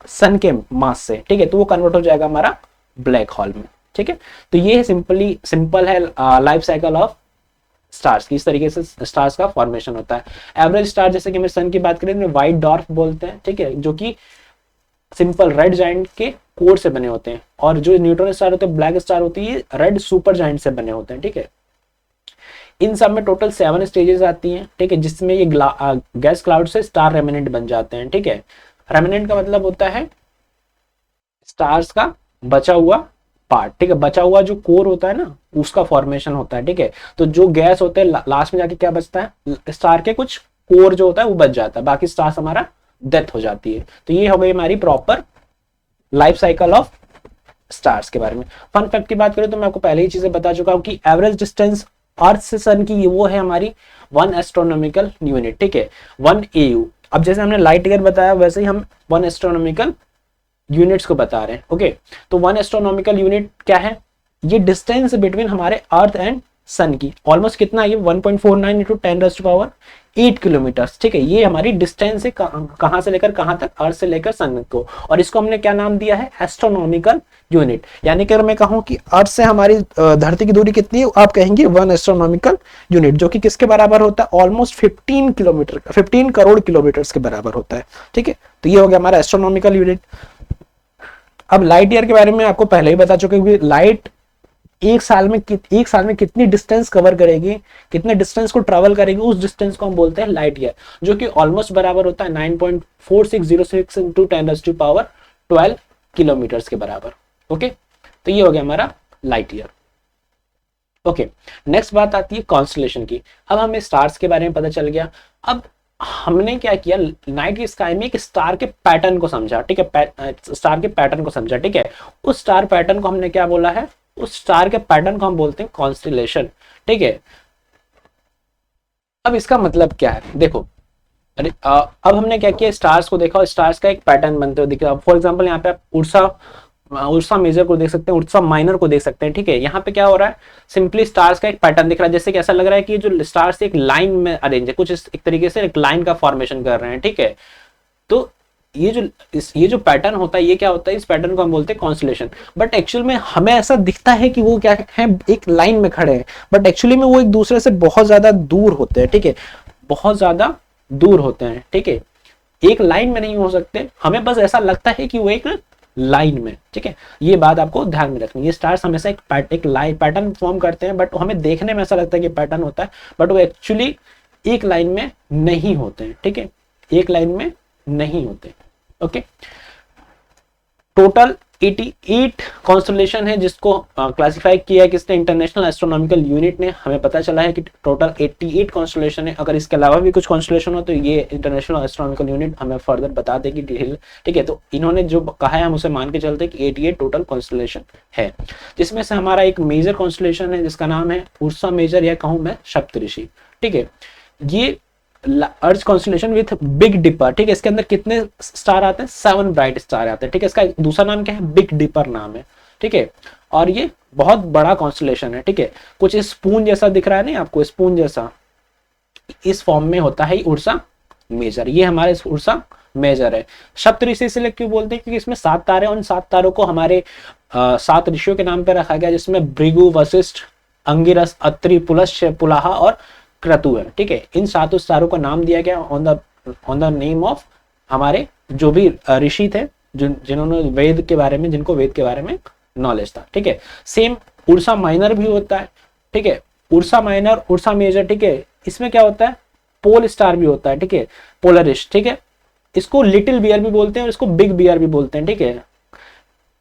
सन के मास से, ठीक है, तो वो कन्वर्ट हो जाएगा हमारा ब्लैक होल में, ठीक है। तो ये सिंपल है लाइफ साइकिल ऑफ स्टार्स की। इस तरीके से स्टार्स का फॉर्मेशन होता है। एवरेज स्टार, जैसे कि मैं सन की बात करें तो व्हाइट डॉर्फ बोलते हैं, ठीक है, जो कि सिंपल रेड जाइंट के कोर से बने होते हैं, और जो न्यूट्रॉन स्टार होते हैं, ब्लैक स्टार होती है, रेड सुपर जाइंट से बने होते हैं, ठीक है। इन सब में टोटल 7 स्टेजेस आती हैं, ठीक है, जिसमें ये गैस क्लाउड से स्टार रेमिनेंट बन जाते हैं, ठीक है। रेमिनेंट का मतलब होता है स्टार्स का बचा हुआ पार्ट, ठीक है, बचा हुआ जो कोर होता है ना, उसका फॉर्मेशन होता है, ठीक है। तो जो गैस होते हैं लास्ट में जाके क्या बचता है, स्टार के कुछ कोर जो होता है वो बच जाता है, बाकी स्टार्स हमारा डेथ हो जाती है। तो ये हो गई हमारी proper life cycle of stars के बारे में। फन फैक्ट की बात करें तो मैं आपको पहले ही चीजें बता चुका हूं कि एवरेज डिस्टेंस अर्थ से सन की वो है हमारी 1 एस्ट्रोनॉमिकल यूनिट, ठीक है, 1 AU। अब जैसे हमने लाइट ईयर बताया, वैसे ही हम 1 एस्ट्रोनॉमिकल यूनिट्स को बता रहे हैं, ओके। तो 1 एस्ट्रोनॉमिकल यूनिट क्या है, ये डिस्टेंस बिटवीन हमारे अर्थ एंड सन की ऑलमोस्ट कितना है, ये 1.49 इंटू 10⁸ किलोमीटर, ठीक है। ये हमारी डिस्टेंस है, कहां से लेकर कहां तक, अर्थ से लेकर सन को, और इसको हमने क्या नाम दिया है, एस्ट्रोनॉमिकल यूनिट। यानी कि अगर मैं कहूं कि अर्थ से हमारी धरती की दूरी कितनी है, आप कहेंगे 1 एस्ट्रोनॉमिकल यूनिट, जो कि किसके बराबर होता है, ऑलमोस्ट 15 करोड़ किलोमीटर के बराबर होता है, ठीक है। तो ये हो गया हमारा एस्ट्रोनॉमिकल यूनिट। अब लाइट ईयर के बारे में आपको पहले ही बता चुके हैं, लाइट एक साल में कितनी डिस्टेंस कवर करेगी, कितने डिस्टेंस को ट्रेवल करेगी, उस डिस्टेंस को हम बोलते हैं लाइट ईयर, जो कि ऑलमोस्ट बराबर होता है 9.4606 इंटू 10⁻12 किलोमीटर के बराबर, ओके। तो ये हो गया हमारा लाइट ईयर, ओके। नेक्स्ट बात आती है कॉन्स्टलेशन की। अब हमें स्टार्स के बारे में पता चल गया। अब हमने क्या किया, नाइट की स्काई में एक स्टार के पैटर्न को समझा, ठीक है, स्टार के पैटर्न को समझा, ठीक है। उस स्टार पैटर्न को हमने क्या बोला है, उस स्टार के पैटर्न को हम बोलते हैं कॉन्स्टलेशन, ठीक है। अब इसका मतलब क्या है, देखो, अरे अब हमने क्या किया, स्टार्स को देखा और स्टार्स का एक पैटर्न बनते हुए दिख रहा है। फॉर एग्जांपल यहाँ पे आप उर्सा मेजर को देख सकते हैं, उर्सा माइनर को देख सकते हैं, ठीक है। यहाँ पे क्या हो रहा है, सिंपली स्टार्स का एक पैटर्न दिख रहा है, जैसे कि ऐसा लग रहा है कि जो स्टार्स एक लाइन में अरेंज है, कुछ एक तरीके से एक लाइन का फॉर्मेशन कर रहे हैं, ठीक है। तो ये जो पैटर्न होता है, ये क्या होता है, इस पैटर्न को हम बोलते हैं कॉन्स्टलेशन। बट एक्चुअल में हमें ऐसा दिखता है कि वो क्या है, एक लाइन में खड़े हैं, बट एक्चुअली में वो एक दूसरे से बहुत ज्यादा दूर होते हैं, ठीक है, बहुत ज्यादा दूर होते हैं, ठीक है, एक लाइन में नहीं हो सकते। हमें बस ऐसा लगता है कि वो एक लाइन में, ठीक है। ये बात आपको ध्यान में रखनी है। ये स्टार्स हमेशा एक लाइन पैटर्न फॉर्म करते हैं, बट हमें देखने में ऐसा लगता है कि पैटर्न होता है, बट वो एक्चुअली एक लाइन में नहीं होते हैं, ठीक है, एक लाइन में नहीं होते, ओके। टोटल 88 कॉन्स्टलेशन है जिसको क्लासिफाई किया है किसने, इंटरनेशनल एस्ट्रोनॉमिकल यूनिट ने। हमें पता चला है कि टोटल 88 कॉन्स्टलेशन है। अगर इसके अलावा भी कुछ कॉन्स्टलेशन हो तो ये इंटरनेशनल एस्ट्रोनॉमिकल यूनिट हमें फर्दर बता देगी डिटेल, ठीक है। तो इन्होंने जो कहा है हम उसे मान के चलते हैं कि 88 टोटल कॉन्स्टलेशन है, जिसमें से हमारा एक मेजर कॉन्स्टलेशन है जिसका नाम है उर्सा मेजर, या कहूं मैं सप्तऋषि, ठीक है। ये अर्थ कॉन्स्टलेशन विथ बिग डिपर, ठीक है। इसके अंदर कितने स्टार आते हैं, 7 ब्राइट स्टार आते हैं, ठीक है। इसका दूसरा नाम क्या है, बिग डिपर नाम है, ठीक है। और ये बहुत बड़ा कॉन्स्टलेशन है, ठीक है। कुछ स्पून जैसा दिख रहा है नहीं आपको, स्पून जैसा, इस फॉर्म में होता है उर्सा मेजर। ये हमारे उर्सा मेजर है। सप्तऋषि इसलिए क्यों बोलते हैं, क्योंकि इसमें 7 तारे, उन 7 तारों को हमारे 7 ऋषियों के नाम पर रखा गया, जिसमें भृगु, वशिष्ठ, अंगिरस, अत्रि, पुलस्त्य, पुलाहा और क्रतु है, ठीक है। इन 7 तारों का नाम दिया गया ऑन द नेम ऑफ हमारे जो भी ऋषि थे, जिन्होंने वेद के बारे में, जिनको वेद के बारे में नॉलेज था, ठीक है। सेम उर्सा माइनर भी होता है, ठीक है। उर्सा माइनर, उर्सा मेजर, ठीक है। इसमें क्या होता है, पोल स्टार भी होता है, ठीक है, पोलरिस, ठीक है। इसको लिटिल बियर भी बोलते हैं और इसको बिग बियर भी बोलते हैं, ठीक है।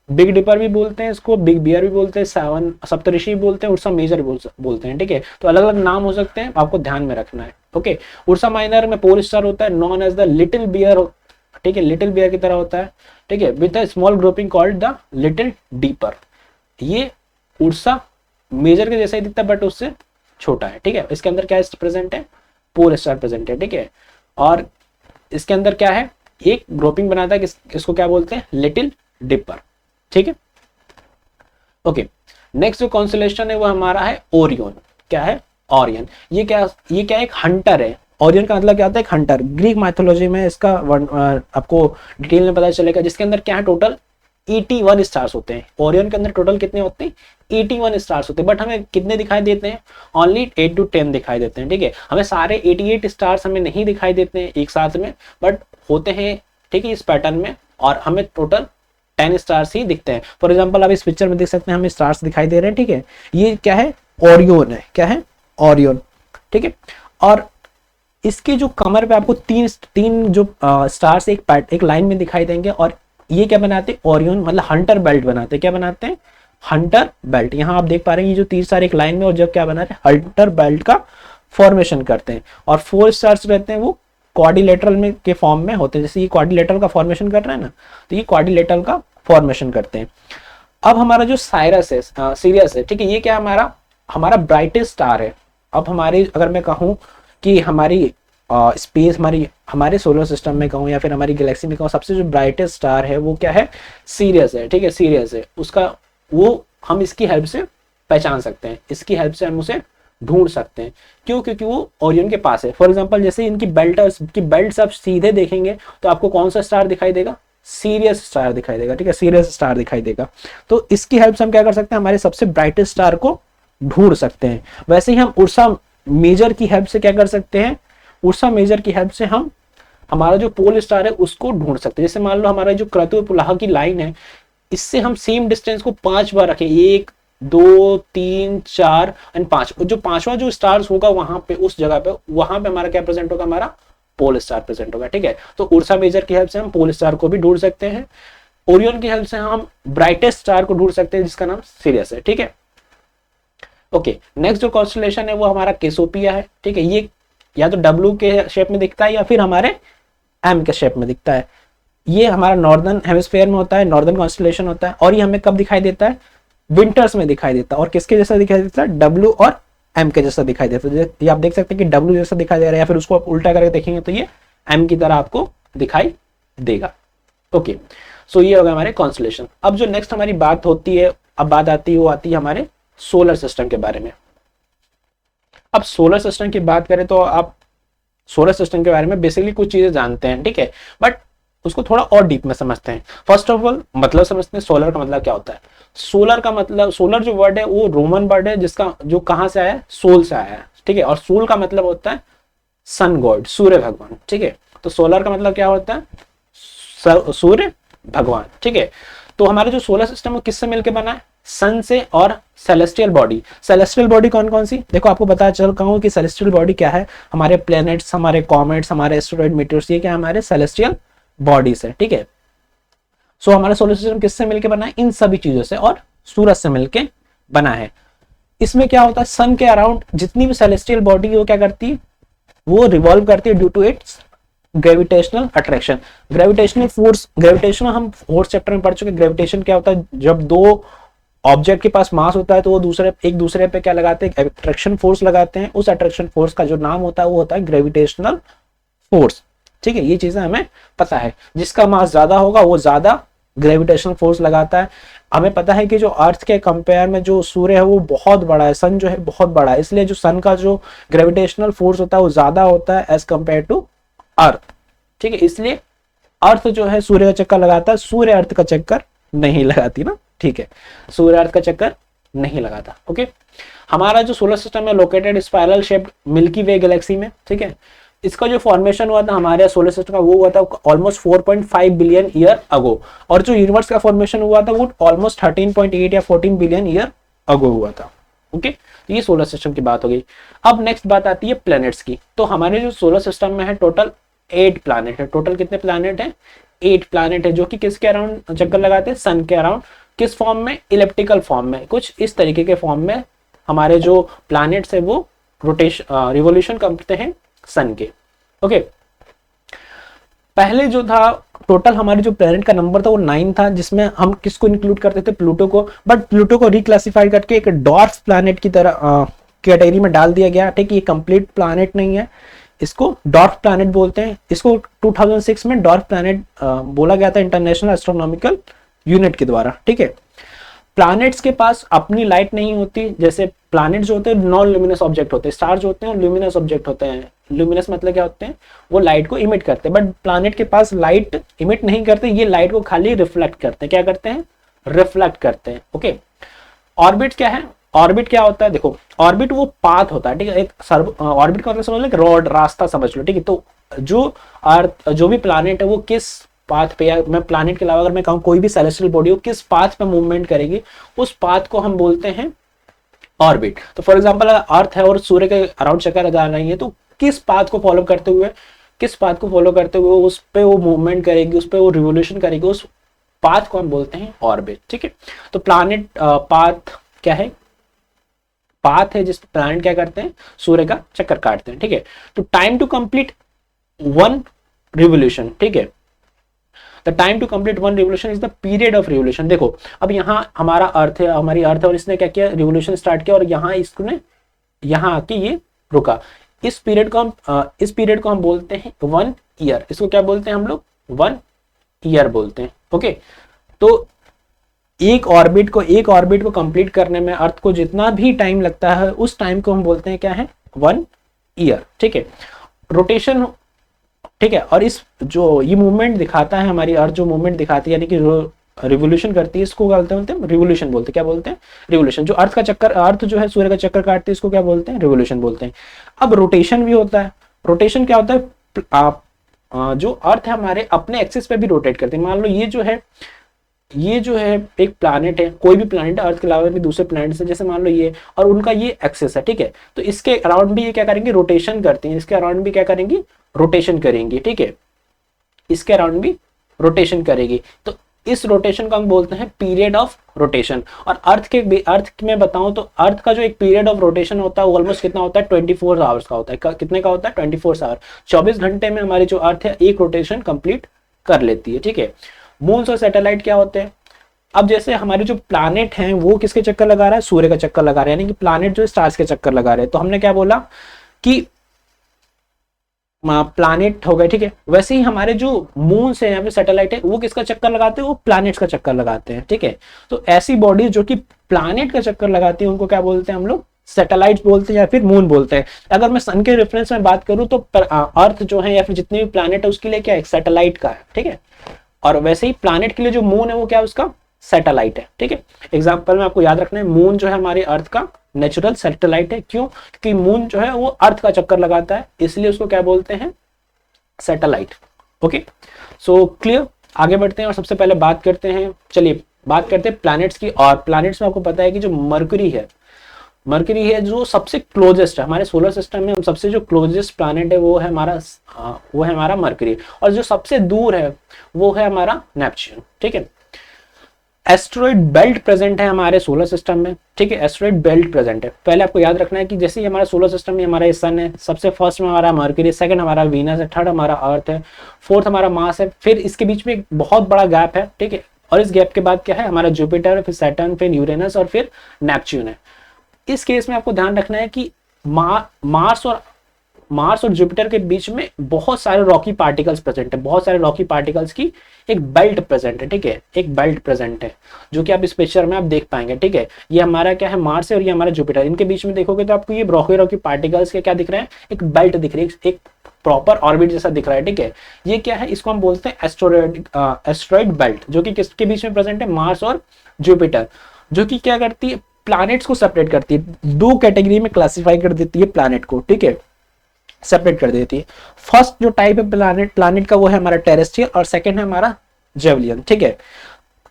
बिग डिपर भी बोलते हैं इसको, बिग बियर भी बोलते हैं, 7 सप्तऋषि भी बोलते हैं, उर्सा मेजर बोलते हैं, ठीक है। तो अलग अलग नाम हो सकते हैं, आपको ध्यान में रखना है, ओके। उर्सा माइनर में पोल स्टार होता है, known as the little bear, ठीक है, लिटिल बियर की तरह होता है, ठीक है, with a small grouping called the little deeper. ये उर्सा मेजर के जैसा ही दिखता है बट उससे छोटा है, ठीक है। इसके अंदर क्या प्रेजेंट है, पोल स्टार प्रेजेंट है, ठीक है। और इसके अंदर क्या है, एक ग्रुपिंग बनाता है, इसको क्या बोलते हैं, लिटिल डिपर, ठीक है। ओके, नेक्स्ट जो कॉन्स्टेलेशन है वो हमारा है ओरियन। क्या है, ओरियन। ये क्या एक हंटर है। ओरियन का मतलब क्या होता है, एक हंटर। ग्रीक माइथोलॉजी में इसका आपको डिटेल में पता चलेगा, जिसके अंदर क्या है, टोटल 81 स्टार्स होते हैं। ओरियन के अंदर टोटल कितने होते हैं, 81 स्टार्स होते हैं, बट हमें कितने दिखाई देते हैं, ओनली 8 to 10 दिखाई देते हैं, ठीक है। हमें सारे 88 स्टार्स हमें नहीं दिखाई देते हैं एक साथ में, बट होते हैं, ठीक है, इस पैटर्न में, और हमें टोटल 10 स्टार्स ही दिखते हैं। फॉर एग्जाम्पल आप इस पिक्चर में देख सकते हैं, हमें स्टार्स दिखाई दे रहे हैं, ठीक है। ये क्या है, ओरियन है। क्या है, ओरियन, ठीक है। और इसके जो कमर पे आपको तीन जो स्टार्स एक लाइन में दिखाई देंगे, और ये क्या बनाते हैं, ओरियन मतलब हंटर बेल्ट बनाते हैं। क्या बनाते हैं, हंटर बेल्ट। यहाँ आप देख पा रहे हैं ये जो तीन स्टार एक लाइन में, और जब क्या बनाते हैं, हंटर बेल्ट का फॉर्मेशन करते हैं। और 4 स्टार्स रहते हैं वो क्वाड्रिलेटरल में के फॉर्म में होते हैं। जैसे ये क्वाड्रिलेटरल का फॉर्मेशन कर रहे हैं ना, तो ये क्वाड्रिलेटरल का फॉर्मेशन करते हैं। अब हमारा जो साइरस है, सीरियस है, ठीक है, ये क्या हमारा ब्राइटेस्ट स्टार है। अब हमारी, अगर मैं कहूँ कि हमारी स्पेस हमारे सोलर सिस्टम में कहूँ या फिर हमारी गैलेक्सी में कहूँ, सबसे जो ब्राइटेस्ट स्टार है वो क्या है, सीरियस है, ठीक है, सीरियस है। उसका वो हम इसकी हेल्प से पहचान सकते हैं, इसकी हेल्प से हम उसे ढूंढ सकते हैं। क्यों, क्योंकि वो ओरियन के पास है। फॉर एग्जांपल जैसे इनकी बेल्ट आप सीधे देखेंगे तो आपको कौन सा स्टार दिखाई देगा, सीरियस स्टार दिखाई देगा, ठीक है, सीरियस स्टार दिखाई देगा। तो इसकी हेल्प से हम क्या कर सकते हैं, हमारे सबसे ब्राइटेस्ट स्टार को ढूंढ सकते हैं। वैसे ही हम उर्सा मेजर की हेल्प से क्या कर सकते हैं, उर्सा मेजर की हेल्प से हम हमारा जो पोल स्टार है उसको ढूंढ सकते हैं। जैसे मान लो हमारा जो क्रतुपुलाह की लाइन है, इससे हम सेम डिस्टेंस को 5 बार रखें, 1 2 3 4 एंड 5, जो पांचवा जो स्टार्स होगा वहां पे, उस जगह पे, वहां पे हमारा क्या प्रेजेंट होगा, हमारा पोल स्टार प्रेजेंट होगा, ठीक है। तो उर्सा मेजर की हेल्प से हम पोल स्टार को भी ढूंढ सकते हैं। ओरियन की हेल्प से हम ब्राइटेस्ट स्टार को ढूंढ सकते हैं जिसका नाम सीरियस है, ठीक है। ओके, नेक्स्ट जो कॉन्स्टेलेशन है वो हमारा कैसियोपेया है, ठीक है। ये या तो डब्ल्यू के शेप में दिखता है या फिर हमारे एम के शेप में दिखता है। ये हमारा नॉर्दर्न हेमिस्फीयर में होता है, नॉर्दर्न कॉन्स्टेलेशन होता है, और ये हमें कब दिखाई देता है, विंटर्स में दिखाई देता है। और किसके जैसा दिखाई देता है, डब्ल्यू और एम के जैसा दिखाई देता है। ये आप देख सकते हैं कि डब्ल्यू जैसा दिखाई दे रहा है, या फिर उसको आप उल्टा करके देखेंगे तो ये एम की तरह आपको दिखाई देगा। ओके, सो ये होगा हमारे कॉन्स्टेलेशन। अब जो नेक्स्ट हमारी बात होती है, अब बात आती है, वो आती है हमारे सोलर सिस्टम के बारे में। अब सोलर सिस्टम की बात करें तो आप सोलर सिस्टम के बारे में बेसिकली कुछ चीजें जानते हैं, ठीक है, बट उसको थोड़ा और डीप में समझते हैं। फर्स्ट ऑफ ऑल मतलब समझते हैं सोलर का मतलब क्या होता है। सोलर का मतलब, सोलर जो वर्ड है वो रोमन वर्ड है, जिसका जो कहां से आया है, सोल से आया है, ठीक है। और सोल का मतलब होता है सन गॉड, सूर्य भगवान, ठीक है। तो सोलर का मतलब क्या होता है, सूर्य भगवान, ठीक है। तो हमारा जो सोलर सिस्टम है किससे मिलकर बना है, सन से और सेलेस्टियल बॉडी। सेलेस्टियल बॉडी कौन कौन सी, देखो आपको पता चल कहूँ कि सेलेस्टियल बॉडी क्या है, हमारे प्लैनेट्स, हमारे कॉमेट्स, हमारे एस्टेरॉइड, मीटियोर्स, ये क्या हमारे सेलेस्टियल बॉडीज है, ठीक है। सो हमारा सोलर सिस्टम किससे मिलकर बना है, इन सभी चीजों से, और सूरज से मिलकर बना है। इसमें क्या होता है, सन के अराउंड जितनी भी सेलेस्टियल बॉडी है वो क्या करती है, वो रिवॉल्व करती है due to its gravitational attraction. Gravitational force, gravitation हम फोर्थ चैप्टर में पढ़ चुके। ग्रेविटेशन क्या होता है, जब दो ऑब्जेक्ट के पास मास होता है तो वो एक दूसरे पे क्या लगाते हैं, अट्रैक्शन फोर्स लगाते हैं। उस अट्रैक्शन फोर्स का जो नाम होता है वो होता है ग्रेविटेशनल फोर्स, ठीक है। ये चीजें हमें पता है, जिसका मास ज्यादा होगा वो ज्यादा ग्रेविटेशनल फोर्स लगाता है। हमें पता है कि जो अर्थ के कंपेयर में जो सूर्य है वो बहुत बड़ा है, सन जो है बहुत बड़ा है, इसलिए जो सन का जो ग्रेविटेशनल फोर्स होता है वो ज्यादा होता है एज कंपेयर टू अर्थ, ठीक है। इसलिए अर्थ जो है सूर्य का चक्कर लगाता है, सूर्य अर्थ का चक्कर नहीं लगाती ना, ठीक है, सूर्य अर्थ का चक्कर नहीं लगाता। ओके, हमारा जो सोलर सिस्टम है located spiral shaped milky Way Galaxy में, ठीक है। इसका जो फॉर्मेशन हुआ था हमारे सोलर सिस्टम का वो हुआ था ऑलमोस्ट 4.5 बिलियन ईयर अगो, और जो यूनिवर्स का फॉर्मेशन हुआ था वो ऑलमोस्ट 13.8 या 14 बिलियन ईयर अगो हुआ था। ओके, तो ये सोलर सिस्टम की बात हो गई। अब नेक्स्ट बात आती है प्लैनेट्स की। तो हमारे जो सोलर सिस्टम में है टोटल 8 प्लैनेट है। टोटल कितने प्लैनेट है, 8 प्लैनेट है, जो कि किसके अराउंड चक्कर लगाते हैं, सन के अराउंड। किस फॉर्म में, इलिप्टिकल फॉर्म में, कुछ इस तरीके के फॉर्म में हमारे जो प्लैनेट्स है वो रोटेशन रिवोल्यूशन करते हैं सन के। ओके, पहले जो था टोटल हमारे जो प्लेनेट का नंबर था वो 9 था, जिसमें हम किसको इंक्लूड करते थे, प्लूटो को, बट प्लूटो को रिक्लासिफाई करके एक डॉर्फ प्लैनेट की तरह कैटेगरी में डाल दिया गया। ठीक है, ये कंप्लीट प्लैनेट नहीं है, इसको डॉर्फ प्लैनेट बोलते हैं। इसको 2006 में डॉर्फ प्लैनेट बोला गया था इंटरनेशनल एस्ट्रोनॉमिकल यूनिट के द्वारा। ठीक है, प्लैनेट्स के पास अपनी लाइट नहीं होती, जैसे प्लैनेट जो होते हैं नॉन ल्यूमिनस ऑब्जेक्ट होते हैं, स्टार जो होते हैं ल्यूमिनस ऑब्जेक्ट होते हैं। ल्यूमिनस मतलब क्या होते हैं, वो लाइट को इमिट करते हैं, बट प्लैनेट के पास लाइट इमिट नहीं करते, ये लाइट को खाली रिफ्लेक्ट करते हैं। क्या करते हैं, रिफ्लेक्ट करते हैं। ओके, ऑर्बिट क्या है, ऑर्बिट क्या होता है, देखो ऑर्बिट वो पाथ होता है। ठीक है, एक ऑर्बिट का मतलब समझ लो, रोड रास्ता समझ लो। ठीक है, तो जो अर्थ जो भी प्लैनेट है वो किस पाथ पे, या मैं प्लैनेट के अलावा अगर मैं कहूँ कोई भी सेलेस्टियल बॉडी हो किस पाथ पे मूवमेंट करेगी, उस पाथ को हम बोलते हैं ऑर्बिट। तो फॉर एग्जांपल अगर अर्थ है और सूर्य के अराउंड चक्कर लगा रही है, तो किस पाथ को फॉलो करते हुए, किस पाथ को फॉलो करते हुए उस पे वो मूवमेंट करेगी, उस पे वो रिवोल्यूशन करेगी, उस पाथ को हम बोलते हैं ऑर्बिट। ठीक है, तो प्लैनेट पाथ क्या है, पाथ है जिस प्लैनेट क्या करते हैं, सूर्य का चक्कर काटते हैं। ठीक है, तो time to complete one revolution, ठीक है, the time to complete one revolution is the period of revolution. देखो अब यहाँ हमारा अर्थ है, हमारी अर्थ है, और इसने क्या किया, रिवोल्यूशन स्टार्ट किया, और यहाँ इसने यहाँ आके ये रुका। इस पीरियड को हम बोलते हैं 1 ईयर। इसको क्या बोलते हैं हम लोग, 1 ईयर बोलते हैं। ओके, तो एक ऑर्बिट को कंप्लीट करने में अर्थ को जितना भी टाइम लगता है, उस टाइम को हम बोलते हैं क्या है, 1 ईयर। ठीक है, रोटेशन, ठीक है, और इस जो ये मूवमेंट दिखाता है, हमारी अर्थ जो मूवमेंट दिखाती है, यानी कि रिवोल्यूशन करती है, इसको क्या बोलते हैं, रिवोल्यूशन बोलते हैं। क्या बोलते हैं, रिवोल्यूशन। जो अर्थ का चक्कर, अर्थ जो है सूर्य का चक्कर काटती है, इसको क्या बोलते हैं, रिवोल्यूशन बोलते हैं। अब रोटेशन भी होता है। रोटेशन क्या होता है, जो अर्थ है हमारे अपने एक्सिस पे भी रोटेट करते हैं। मान लो ये जो है एक प्लैनेट है, कोई भी प्लैनेट है, अर्थ के अलावा भी दूसरे प्लैनेट है, जैसे मान लो ये, और उनका ये एक्सिस है। ठीक है, तो इसके अराउंड भी ये क्या करेंगे, रोटेशन करते हैं, इसके अराउंड भी क्या करेंगे, रोटेशन करेंगे। ठीक है, इसके अराउंड भी रोटेशन करेगी। तो इस रोटेशन को हम बोलते हैं पीरियड ऑफ रोटेशन। और अर्थ में बताऊं तो अर्थ का जो एक पीरियड ऑफ रोटेशन होता है वो ऑलमोस्ट कितना होता है, 24 आवर्स का होता है। कितने का होता है, 24 आवर। 24 घंटे में हमारी जो अर्थ है एक रोटेशन कंप्लीट कर लेती है। ठीक है, मून्स और सैटेलाइट क्या होते हैं, अब जैसे हमारे जो प्लैनेट हैं वो किसके चक्कर लगा रहा है, सूर्य का चक्कर लगा रहा है, यानी कि प्लैनेट जो स्टार्स के चक्कर लगा रहे हैं। तो हमने क्या बोला कि प्लैनेट हो गए। ठीक है, वैसे ही हमारे जो मून से या फिर सैटेलाइट है वो किसका चक्कर लगाते हैं, वो प्लैनेट्स का चक्कर लगाते हैं। ठीक है, तो ऐसी बॉडी जो कि प्लैनेट का चक्कर लगाती है उनको क्या बोलते हैं हम लोग, सैटेलाइट्स बोलते हैं या फिर मून बोलते हैं। अगर मैं सन के रेफरेंस में बात करूं तो अर्थ जो है या फिर जितने भी प्लैनेट है उसके लिए क्या है, सैटेलाइट का है। ठीक है, और वैसे ही प्लैनेट के लिए जो मून है वो क्या है, उसका सैटेलाइट है। ठीक है, एग्जाम्पल में आपको याद रखना है, मून जो है हमारे अर्थ का नेचुरल सैटेलाइट है। क्यों, क्योंकि मून जो है वो अर्थ का चक्कर लगाता है, इसलिए उसको क्या बोलते हैं, सैटेलाइट। Okay, so clear. आगे बढ़ते हैं और सबसे पहले बात करते हैं, चलिए बात करते हैं प्लैनेट्स की। और प्लैनेट्स में आपको पता है कि जो मरकरी है जो सबसे क्लोजेस्ट है हमारे सोलर सिस्टम में, सबसे जो क्लोजेस्ट प्लैनेट है वो है हमारा मरकरी, और जो सबसे दूर है वो है हमारा नेपच्यून। ठीक है, एस्ट्रॉइड बेल्ट प्रेजेंट है हमारे सोलर सिस्टम में। ठीक है, एस्ट्रॉइड बेल्ट प्रेजेंट है। पहले आपको याद रखना है कि जैसे ही हमारा सोलर सिस्टम में हमारा सन है, सबसे फर्स्ट में हमारा मरकरी, सेकंड हमारा वीनस है, थर्ड हमारा अर्थ है, फोर्थ हमारा मार्स है, फिर इसके बीच में एक बहुत बड़ा गैप है। ठीक है, और इस गैप के बाद क्या है, हमारा जुपिटर, फिर सैटर्न, फिर यूरेनस और फिर नेपच्यून है। इस केस में आपको ध्यान रखना है कि मार्स और जुपिटर के बीच में बहुत सारे रॉकी पार्टिकल्स प्रेजेंट है, बहुत सारे रॉकी पार्टिकल्स की एक बेल्ट प्रेजेंट है। ठीक है, एक बेल्ट प्रेजेंट है जो कि आप इस पिक्चर में आप देख पाएंगे। ठीक है, ये हमारा क्या है, मार्स है, और ये हमारा जुपिटर। इनके बीच में देखोगे तो आपको ये रॉकी पार्टिकल्स के क्या दिख रहे हैं, एक बेल्ट दिख रही है, एक प्रॉपर ऑर्बिट जैसा दिख रहा है। ठीक है, ये क्या है, इसको हम बोलते हैं एस्ट्रॉइड बेल्ट, जो कि किसके बीच में प्रेजेंट है, मार्स और जुपिटर, जो कि क्या करती है, प्लैनेट्स को सेपरेट करती है, दो कैटेगरी में क्लासिफाई कर देती है प्लैनेट को। ठीक है, सेपरेट कर देती है। फर्स्ट जो टाइप है प्लैनेट का वो है हमारा टेरेस्ट्रियल, और सेकंड है हमारा जेवलियन। ठीक है,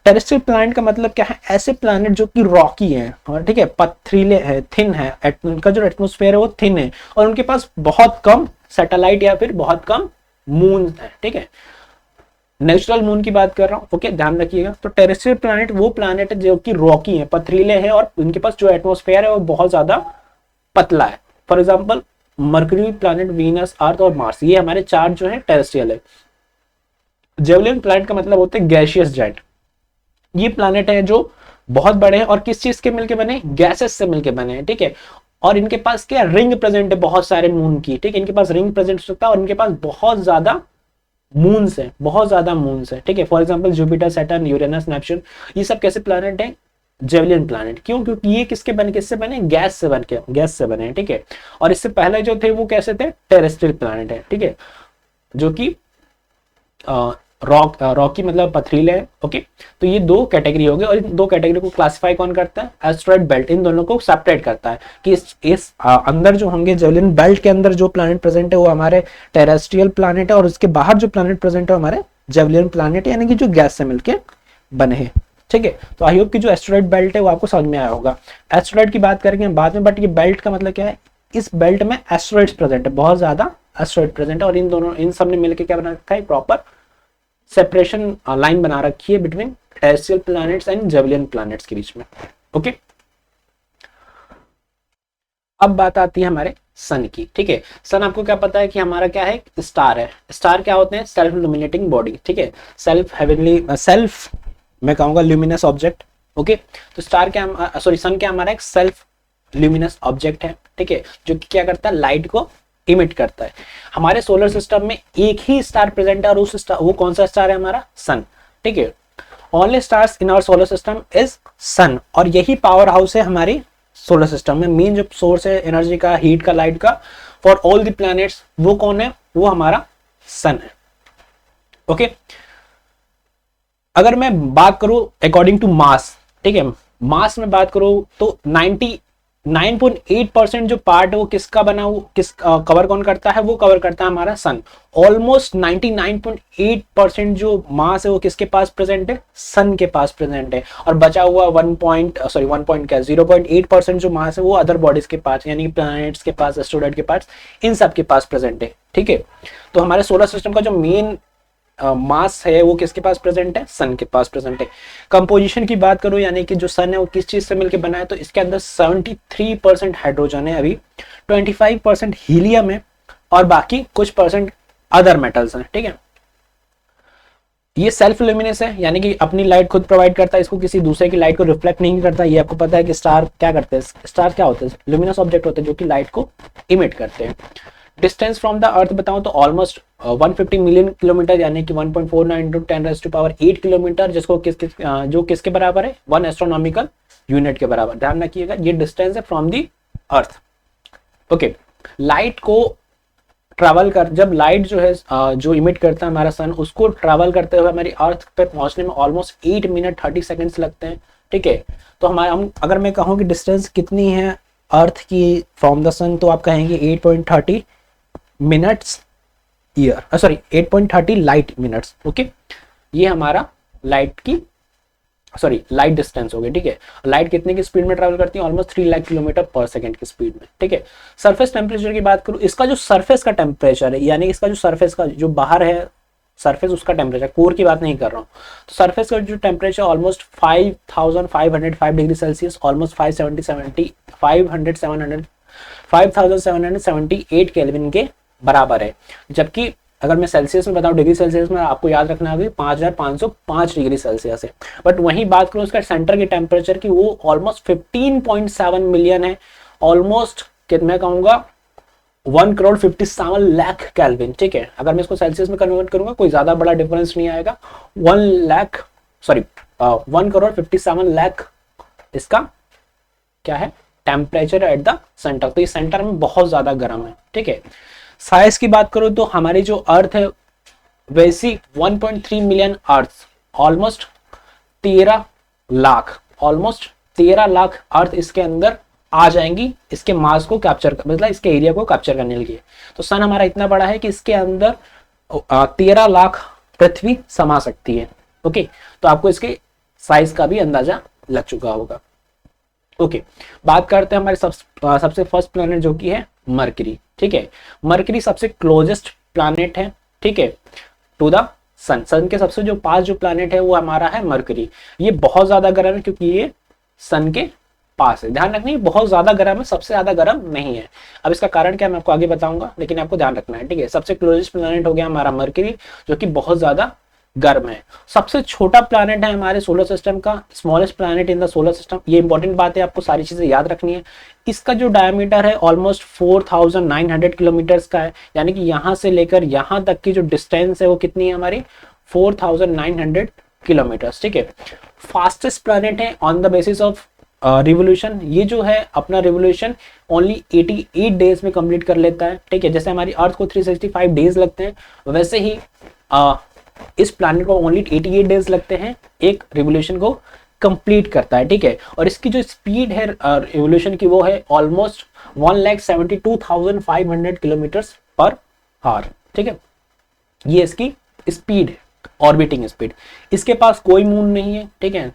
टेरेस्ट्रियल प्लैनेट का मतलब क्या है, ऐसे प्लैनेट जो कि रॉकी हैं, और ठीक है, पथरीले हैं, थिन है, उनका जो एटमॉस्फेयर है वो थिन है, और उनके पास बहुत कम सैटेलाइट या फिर बहुत कम मून है। ठीक है, नेचुरल मून की बात कर रहा हूं। ओके, ध्यान रखिएगा। तो टेरेस्ट्रियल प्लैनेट वो प्लैनेट है जो कि रॉकी है, पथरीले हैं, और उनके पास जो एटमॉस्फेयर है वो बहुत ज्यादा पतला है। For example Mercury, planet, Venus, Earth और मार्स, ये हमारे चार जो है टेरेस्ट्रियल है। जेवलिन प्लैनेट का मतलब होता है गैसियस जेट। ये प्लैनेट है जो बहुत बड़े हैं और किस चीज के मिलके बने, गैसेस से मिलके बने हैं, ठीक है। और इनके पास क्या रिंग प्रेजेंट है बहुत सारे मून की, ठीक है, इनके पास रिंग प्रेजेंट हो सकता है और इनके पास बहुत ज्यादा मून्स है, बहुत ज्यादा मून्स है, ठीक है। For example Jupiter, Saturn, Uranus, Neptune, ये सब कैसे प्लैनेट है, जेवलिन प्लैनेट। क्यों? क्योंकि ये किसके बने, किससे बने, गैस से बन के, गैस से बने, ठीक है। और इससे पहले जो थे वो कैसे थे, टेरेस्ट्रियल प्लैनेट है, ठीक है, जो कि रॉकी मतलब पथरीले है, ओके। तो ये दो कैटेगरी हो गए और इन दो कैटेगरी को क्लासिफाई कौन करता है, एस्टेरॉयड बेल्ट इन दोनों को सेपरेट करता है कि इस अंदर जो होंगे जेवलिन बेल्ट के अंदर जो प्लैनेट प्रेजेंट है वो हमारे टेरेस्ट्रियल प्लैनेट है और उसके बाहर जो प्लैनेट प्रेजेंट है हमारे जेवलिन प्लैनेट यानी कि जो गैस से मिलके बने हैं, ठीक है। तो आई होप कि जो एस्टेरॉयड बेल्ट है वो आपको समझ में आया होगा। एस्टेरॉयड की बात करेंगे बाद में, बट ये बेल्ट का मतलब क्या है, इस बेल्ट में एस्टेरॉइड्स प्रेजेंट है, बहुत ज्यादा एस्टेरॉयड प्रेजेंट है और इन दोनों, इन सब ने मिलकर क्या बना रखा है, प्रॉपर सेपरेशन लाइन बना रखी है between terrestrial planets and javelin planets के बीच में, ओके। अब बात आती है हमारे सन की, ठीक है। सन आपको क्या पता है कि हमारा क्या है, स्टार है। स्टार क्या होते हैं, सेल्फ लुमिनेटिंग बॉडी, ठीक है, सेल्फ हेवनली, सेल्फ मैं कहूंगा ल्यूमिनस ऑब्जेक्ट, ओके। तो स्टार क्या, सॉरी सन क्या हमारा एक सेल्फ ल्यूमिनस ऑब्जेक्ट है, ठीक है, जो कि क्या करता है, लाइट को इमिट करता है। हमारे सोलर सिस्टम में एक ही स्टार प्रेजेंट है और उस स्टार, वो कौन सा स्टार है, हमारा सन, ठीक है। Only stars in our solar system is sun और यही पावर हाउस है हमारी सोलर सिस्टम में। मेन जो सोर्स है एनर्जी का, हीट का, लाइट का फॉर ऑल द प्लैनेट्स, वो कौन है, वो हमारा सन है, ओके। अगर मैं बात करूं अकॉर्डिंग टू मास, ठीक है, मास में बात करूं तो 99.8% जो पार्ट है वो किसका बना, वो किस कवर कौन करता है, वो कवर करता है हमारा सन। ऑलमोस्ट 99.8% जो मास है वो किसके पास प्रेजेंट है, सन के पास प्रेजेंट है। और बचा हुआ 0.8% जो मास है वो अदर बॉडीज के पास, यानी प्लैनेट्स के पास, एस्टेरॉयड के पास, इन सब के पास प्रेजेंट है, ठीक है। तो हमारे सोलर सिस्टम का जो मेन मास है वो किसके पास प्रेजेंट है, सन के पास प्रेजेंट है। कंपोजिशन की बात करूं, यानी कि जो सन है वो किस चीज से मिलकर बना है, तो इसके अंदर 73% हाइड्रोजन है, अभी 25% हीलियम है और बाकी कुछ परसेंट अदर मेटल्स हैं, ठीक है। ये सेल्फ ल्यूमिनस है, यानी कि अपनी लाइट खुद प्रोवाइड करता है, इसको किसी दूसरे की लाइट को रिफ्लेक्ट नहीं करता। ये आपको पता है कि स्टार क्या करते हैं, स्टार क्या होते हैं, ल्यूमिनस ऑब्जेक्ट होते हैं जो कि लाइट को इमिट करते हैं। डिस्टेंस फ्रॉम द अर्थ बताऊं तो ऑलमोस्ट 150 मिलियन किलोमीटर, यानी कि 1.49 into 10⁸ किलोमीटर, जिसको जो किसके बराबर है, 1 एस्ट्रोनॉमिकल यूनिट के बराबर। ध्यान रखिएगा ये डिस्टेंस है from the earth, okay. Light को ट्रैवल कर, जब लाइट जो है जो इमिट करता है हमारा सन, उसको ट्रैवल करते हुए हमारी अर्थ पे पहुंचने में ऑलमोस्ट 8 मिनट 30 सेकेंड्स लगते हैं, ठीक है। तो हम अगर मैं कहूँ कि डिस्टेंस कितनी है अर्थ की फ्रॉम द सन, तो आप कहेंगे 8.30 minutes year, sorry 8.30 light minutes, okay. ये हमारा लाइट की, सॉरी लाइट डिस्टेंस हो गई, ठीक है। लाइट कितने की स्पीड में ट्रैवल करती है, ऑलमोस्ट 3 लाख किलोमीटर पर सेकंड की स्पीड में, ठीक है। सरफेस टेम्परेचर की बात करूं, इसका जो सरफेस का टेम्परेचर है, यानी इसका जो सरफेस का जो बाहर है सरफेस, उसका टेम्परेचर, कोर की बात नहीं कर रहा हूँ, तो सरफेस का जो temperature almost 5505 degree Celsius, almost 5778 kelvin के बराबर है। जबकि अगर मैं सेल्सियस में बताऊं, डिग्री सेल्सियस में आपको याद रखना है 5505 डिग्री सेल्सियस है। बट वहीं बात करूं उसका सेंटर के टेम्परेचर की, वो ऑलमोस्ट 15.7 मिलियन है, ऑलमोस्ट कितना कहूंगा 1,57,00,000 केल्विन, ठीक है। अगर मैं इसको सेल्सियस में कन्वर्ट करूंगा कोई ज्यादा बड़ा डिफरेंस नहीं आएगा, 1,57,00,000 इसका क्या है, टेम्परेचर एट द सेंटर। तो ये सेंटर में बहुत ज्यादा गर्म है, ठीक है। साइज की बात करूं तो हमारी जो अर्थ है वैसी 1.3 मिलियन अर्थ, ऑलमोस्ट 13 लाख, ऑलमोस्ट 13 लाख अर्थ इसके अंदर आ जाएंगी, इसके मास को कैप्चर, मतलब इसके एरिया को कैप्चर करने के लिए। तो सन हमारा इतना बड़ा है कि इसके अंदर 13 लाख पृथ्वी समा सकती है, ओके। तो आपको इसके साइज का भी अंदाजा लग चुका होगा, ओके। बात करते हैं हमारे सबसे फर्स्ट प्लैनेट जो कि है मरकरी, ठीक है। मरकरी सबसे क्लोजेस्ट प्लैनेट है, ठीक है, टू द सन। सन के सबसे जो पास जो प्लैनेट है वो हमारा है मरकरी। ये बहुत ज्यादा गर्म है क्योंकि ये सन के पास है। ध्यान रखना, बहुत ज्यादा गर्म है, सबसे ज्यादा गर्म नहीं है। अब इसका कारण क्या मैं आपको आगे बताऊंगा, लेकिन आपको ध्यान रखना है, ठीक है। सबसे क्लोजेस्ट प्लैनेट हो गया हमारा मरकरी, जो कि बहुत ज्यादा गर्म है। सबसे छोटा प्लैनेट है हमारे सोलर सिस्टम का, smallest planet in the solar system. ये इंपॉर्टेंट बात है, आपको सारी चीजें याद रखनी है। इसका जो डायमीटर है ऑलमोस्ट 4900 किलोमीटर का है, यानी कि यहां से लेकर यहां तक की जो डिस्टेंस है वो कितनी है हमारी 4900 किलोमीटर। ठीक है, फास्टेस्ट प्लैनेट है on the basis of revolution. ये जो है अपना रिवोल्यूशन ओनली 88 डेज में कंप्लीट कर लेता है। ठीक है, जैसे हमारी अर्थ को 365 डेज लगते हैं, वैसे ही इस प्लैनेट को ओनली 88 डेज लगते हैं एक रिवोल्यूशन को कंप्लीट करता है। ठीक है, और इसकी जो स्पीड है रिवोल्यूशन की वो है ऑलमोस्ट 1,72,500 किलोमीटर्स पर आवर। ठीक है, ये इसकी स्पीड है, ऑर्बिटिंग स्पीड। इसके पास कोई मून नहीं है। ठीक है,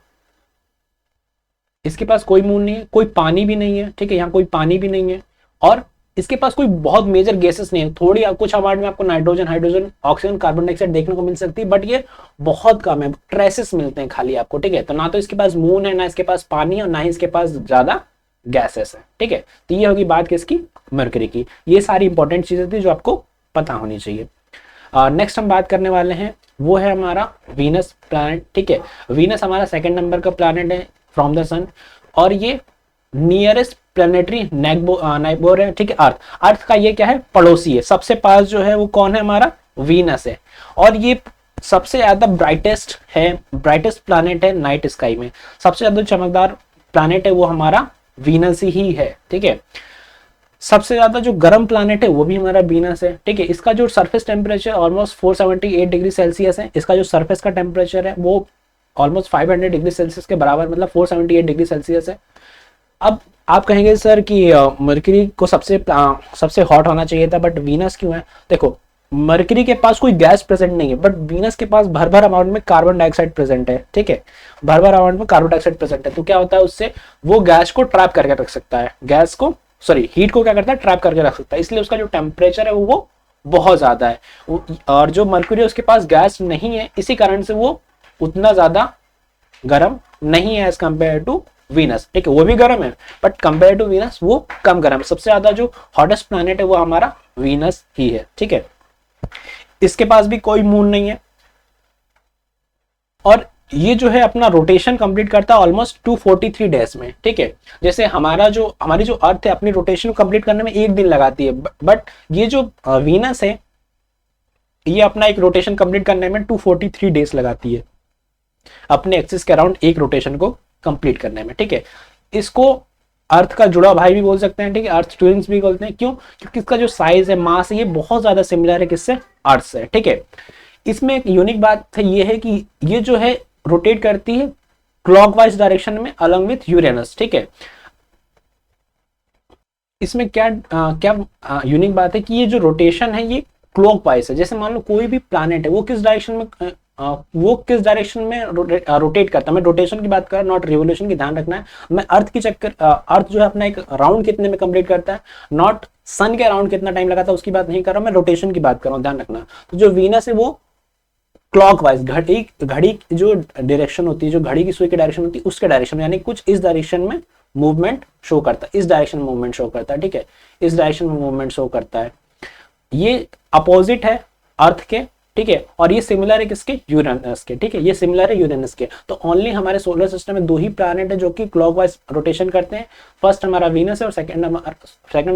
इसके पास कोई मून नहीं है, कोई पानी भी नहीं है। ठीक है, यहाँ कोई पानी भी नहीं है, और इसके पास कोई बहुत मेजर गैसेस नहीं है। थोड़ी कुछ अमाउंट में आपको nitrogen, hydrogen, oxygen, carbon dioxide देखने को मिल सकती है, बट ये बहुत कम है, ट्रेसेस मिलते हैं खाली आपको। ठीक है, तो ना तो इसके पास मून है, ना इसके पास पानी है, और ना ही इसके पास ज्यादा गैसेस है। ठीक है, तो ये होगी बात किसकी, मरकरी की। ये सारी इंपॉर्टेंट चीजें थी जो आपको पता होनी चाहिए। नेक्स्ट हम बात करने वाले हैं, वो है हमारा वीनस प्लैनेट। ठीक है, वीनस हमारा सेकंड नंबर का प्लैनेट है फ्रॉम द सन, और ये नियरेस्ट प्लैनेटरी नेबोर है। ठीक है, अर्थ का ये क्या है, पड़ोसी है। सबसे पास जो है वो कौन है, हमारा वीनस है, और ये सबसे ज्यादा ब्राइटेस्ट है, ब्राइटेस्ट प्लैनेट है नाइट स्काई में। सबसे ज्यादा चमकदार प्लैनेट है वो हमारा वीनस ही है। ठीक है, सबसे ज्यादा जो गर्म प्लैनेट है वो भी हमारा वीनस है। ठीक है, इसका जो surface temperature almost 478 degree Celsius है। इसका जो सरफेस का टेम्परेचर है वो ऑलमोस्ट 500 डिग्री सेल्सियस के बराबर, मतलब 478 डिग्री सेल्सियस है। अब आप कहेंगे सर कि मरकरी को सबसे हॉट होना चाहिए था, बट वीनस क्यों है? देखो, मरकरी के पास कोई गैस प्रेजेंट नहीं है, बट वीनस के पास भर भर अमाउंट में कार्बन डाइऑक्साइड प्रेजेंट है। ठीक है, भर भर अमाउंट में कार्बन डाइऑक्साइड प्रेजेंट है, तो क्या होता है उससे वो गैस को ट्रैप करके रख सकता है, हीट को क्या करता है, ट्रैप करके रख सकता है। इसलिए उसका जो टेम्परेचर है वो बहुत ज्यादा है, और जो मरकरी है उसके पास गैस नहीं है, इसी कारण से वो उतना ज्यादा गर्म नहीं है एज कंपेयर टू वीनस। ठीक है, वो भी गर्म है, बट कंपेयर टू वीनस वो कम गर्म है। सबसे ज्यादा जो हॉटेस्ट प्लैनेट है वो हमारा वीनस ही है। ठीक है, इसके पास भी कोई मून नहीं है, और ये जो है अपना रोटेशन कंप्लीट करता है ऑलमोस्ट 243 डेज में। ठीक है, जैसे हमारी जो अर्थ है अपनी रोटेशन कंप्लीट करने में एक दिन लगाती है, बट ये जो वीनस है ये अपना एक रोटेशन कंप्लीट करने में 243 डेज लगाती है, अपने एक्सिस के अराउंड एक रोटेशन को कंप्लीट करने में। ठीक है, इसको अर्थ का जुड़ा भाई भी बोल सकते हैं। ठीक है, अर्थ ट्विन्स भी बोलते हैं। क्यों? क्योंकि इसका जो साइज है, मास है, ये बहुत ज्यादा सिमिलर है किससे, अर्थ से। ठीक है, इसमें एक यूनिक बात ये है कि ये जो है रोटेट करती है क्लॉकवाइज डायरेक्शन में अलॉन्ग विथ यूरेनस। ठीक है, इसमें क्या यूनिक बात है कि ये जो रोटेशन है ये क्लॉकवाइज है। जैसे मान लो कोई भी प्लैनेट है वो किस डायरेक्शन में रोटेट करता है। मैं रोटेशन की बात कर रहा हूं, नॉट रिवोल्यूशन की, ध्यान रखना है। मैं अर्थ जो है अपना एक राउंड कितने में कंप्लीट करता है, नॉट सन के राउंड कितना टाइम लगाता है उसकी बात नहीं कर रहा हूं, मैं रोटेशन की बात कर रहा हूं, ध्यान रखना। तो जो वीनस है वो क्लॉकवाइज, घड़ी की जो डायरेक्शन होती है, जो घड़ी की सुई की डायरेक्शन होती है उसके डायरेक्शन में, यानी कुछ इस डायरेक्शन में मूवमेंट शो करता है, इस डायरेक्शन में मूवमेंट शो करता है। ठीक है, इस डायरेक्शन में मूवमेंट शो करता है। ये अपोजिट है अर्थ के। ठीक है, और ये सिमिलर है किसके, यूरेनस के। ठीक है, ये सिमिलर है यूरेनस के। तो ओनली हमारे सोलर सिस्टम में दो ही प्लैनेट है जो कि क्लॉकवाइज रोटेशन करते हैं। फर्स्ट हमारा वीनस है और सेकंड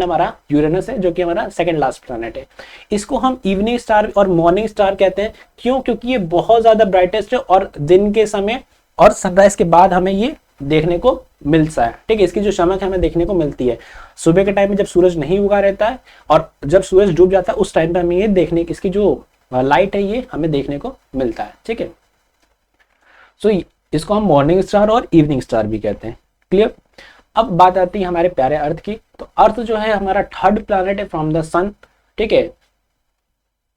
हमारा यूरेनस है, जो कि हमारा सेकंड लास्ट प्लैनेट है। इसको हम इवनिंग स्टार और मॉर्निंग स्टार कहते हैं। क्यों? क्योंकि ये बहुत ज्यादा ब्राइटेस्ट है, और दिन के समय और सनराइज के बाद हमें ये देखने को मिलता है। ठीक है, इसकी जो चमक हमें देखने को मिलती है सुबह के टाइम में, जब सूरज नहीं उगा रहता है, और जब सूरज डूब जाता है उस टाइम पे हमें ये देखने, इसकी जो लाइट है ये हमें देखने को मिलता है। ठीक है, सो इसको हम मॉर्निंग स्टार और इवनिंग स्टार भी कहते हैं। क्लियर? अब बात आती है हमारे प्यारे अर्थ की। तो अर्थ जो है हमारा थर्ड प्लैनेट है फ्रॉम द सन। ठीक है,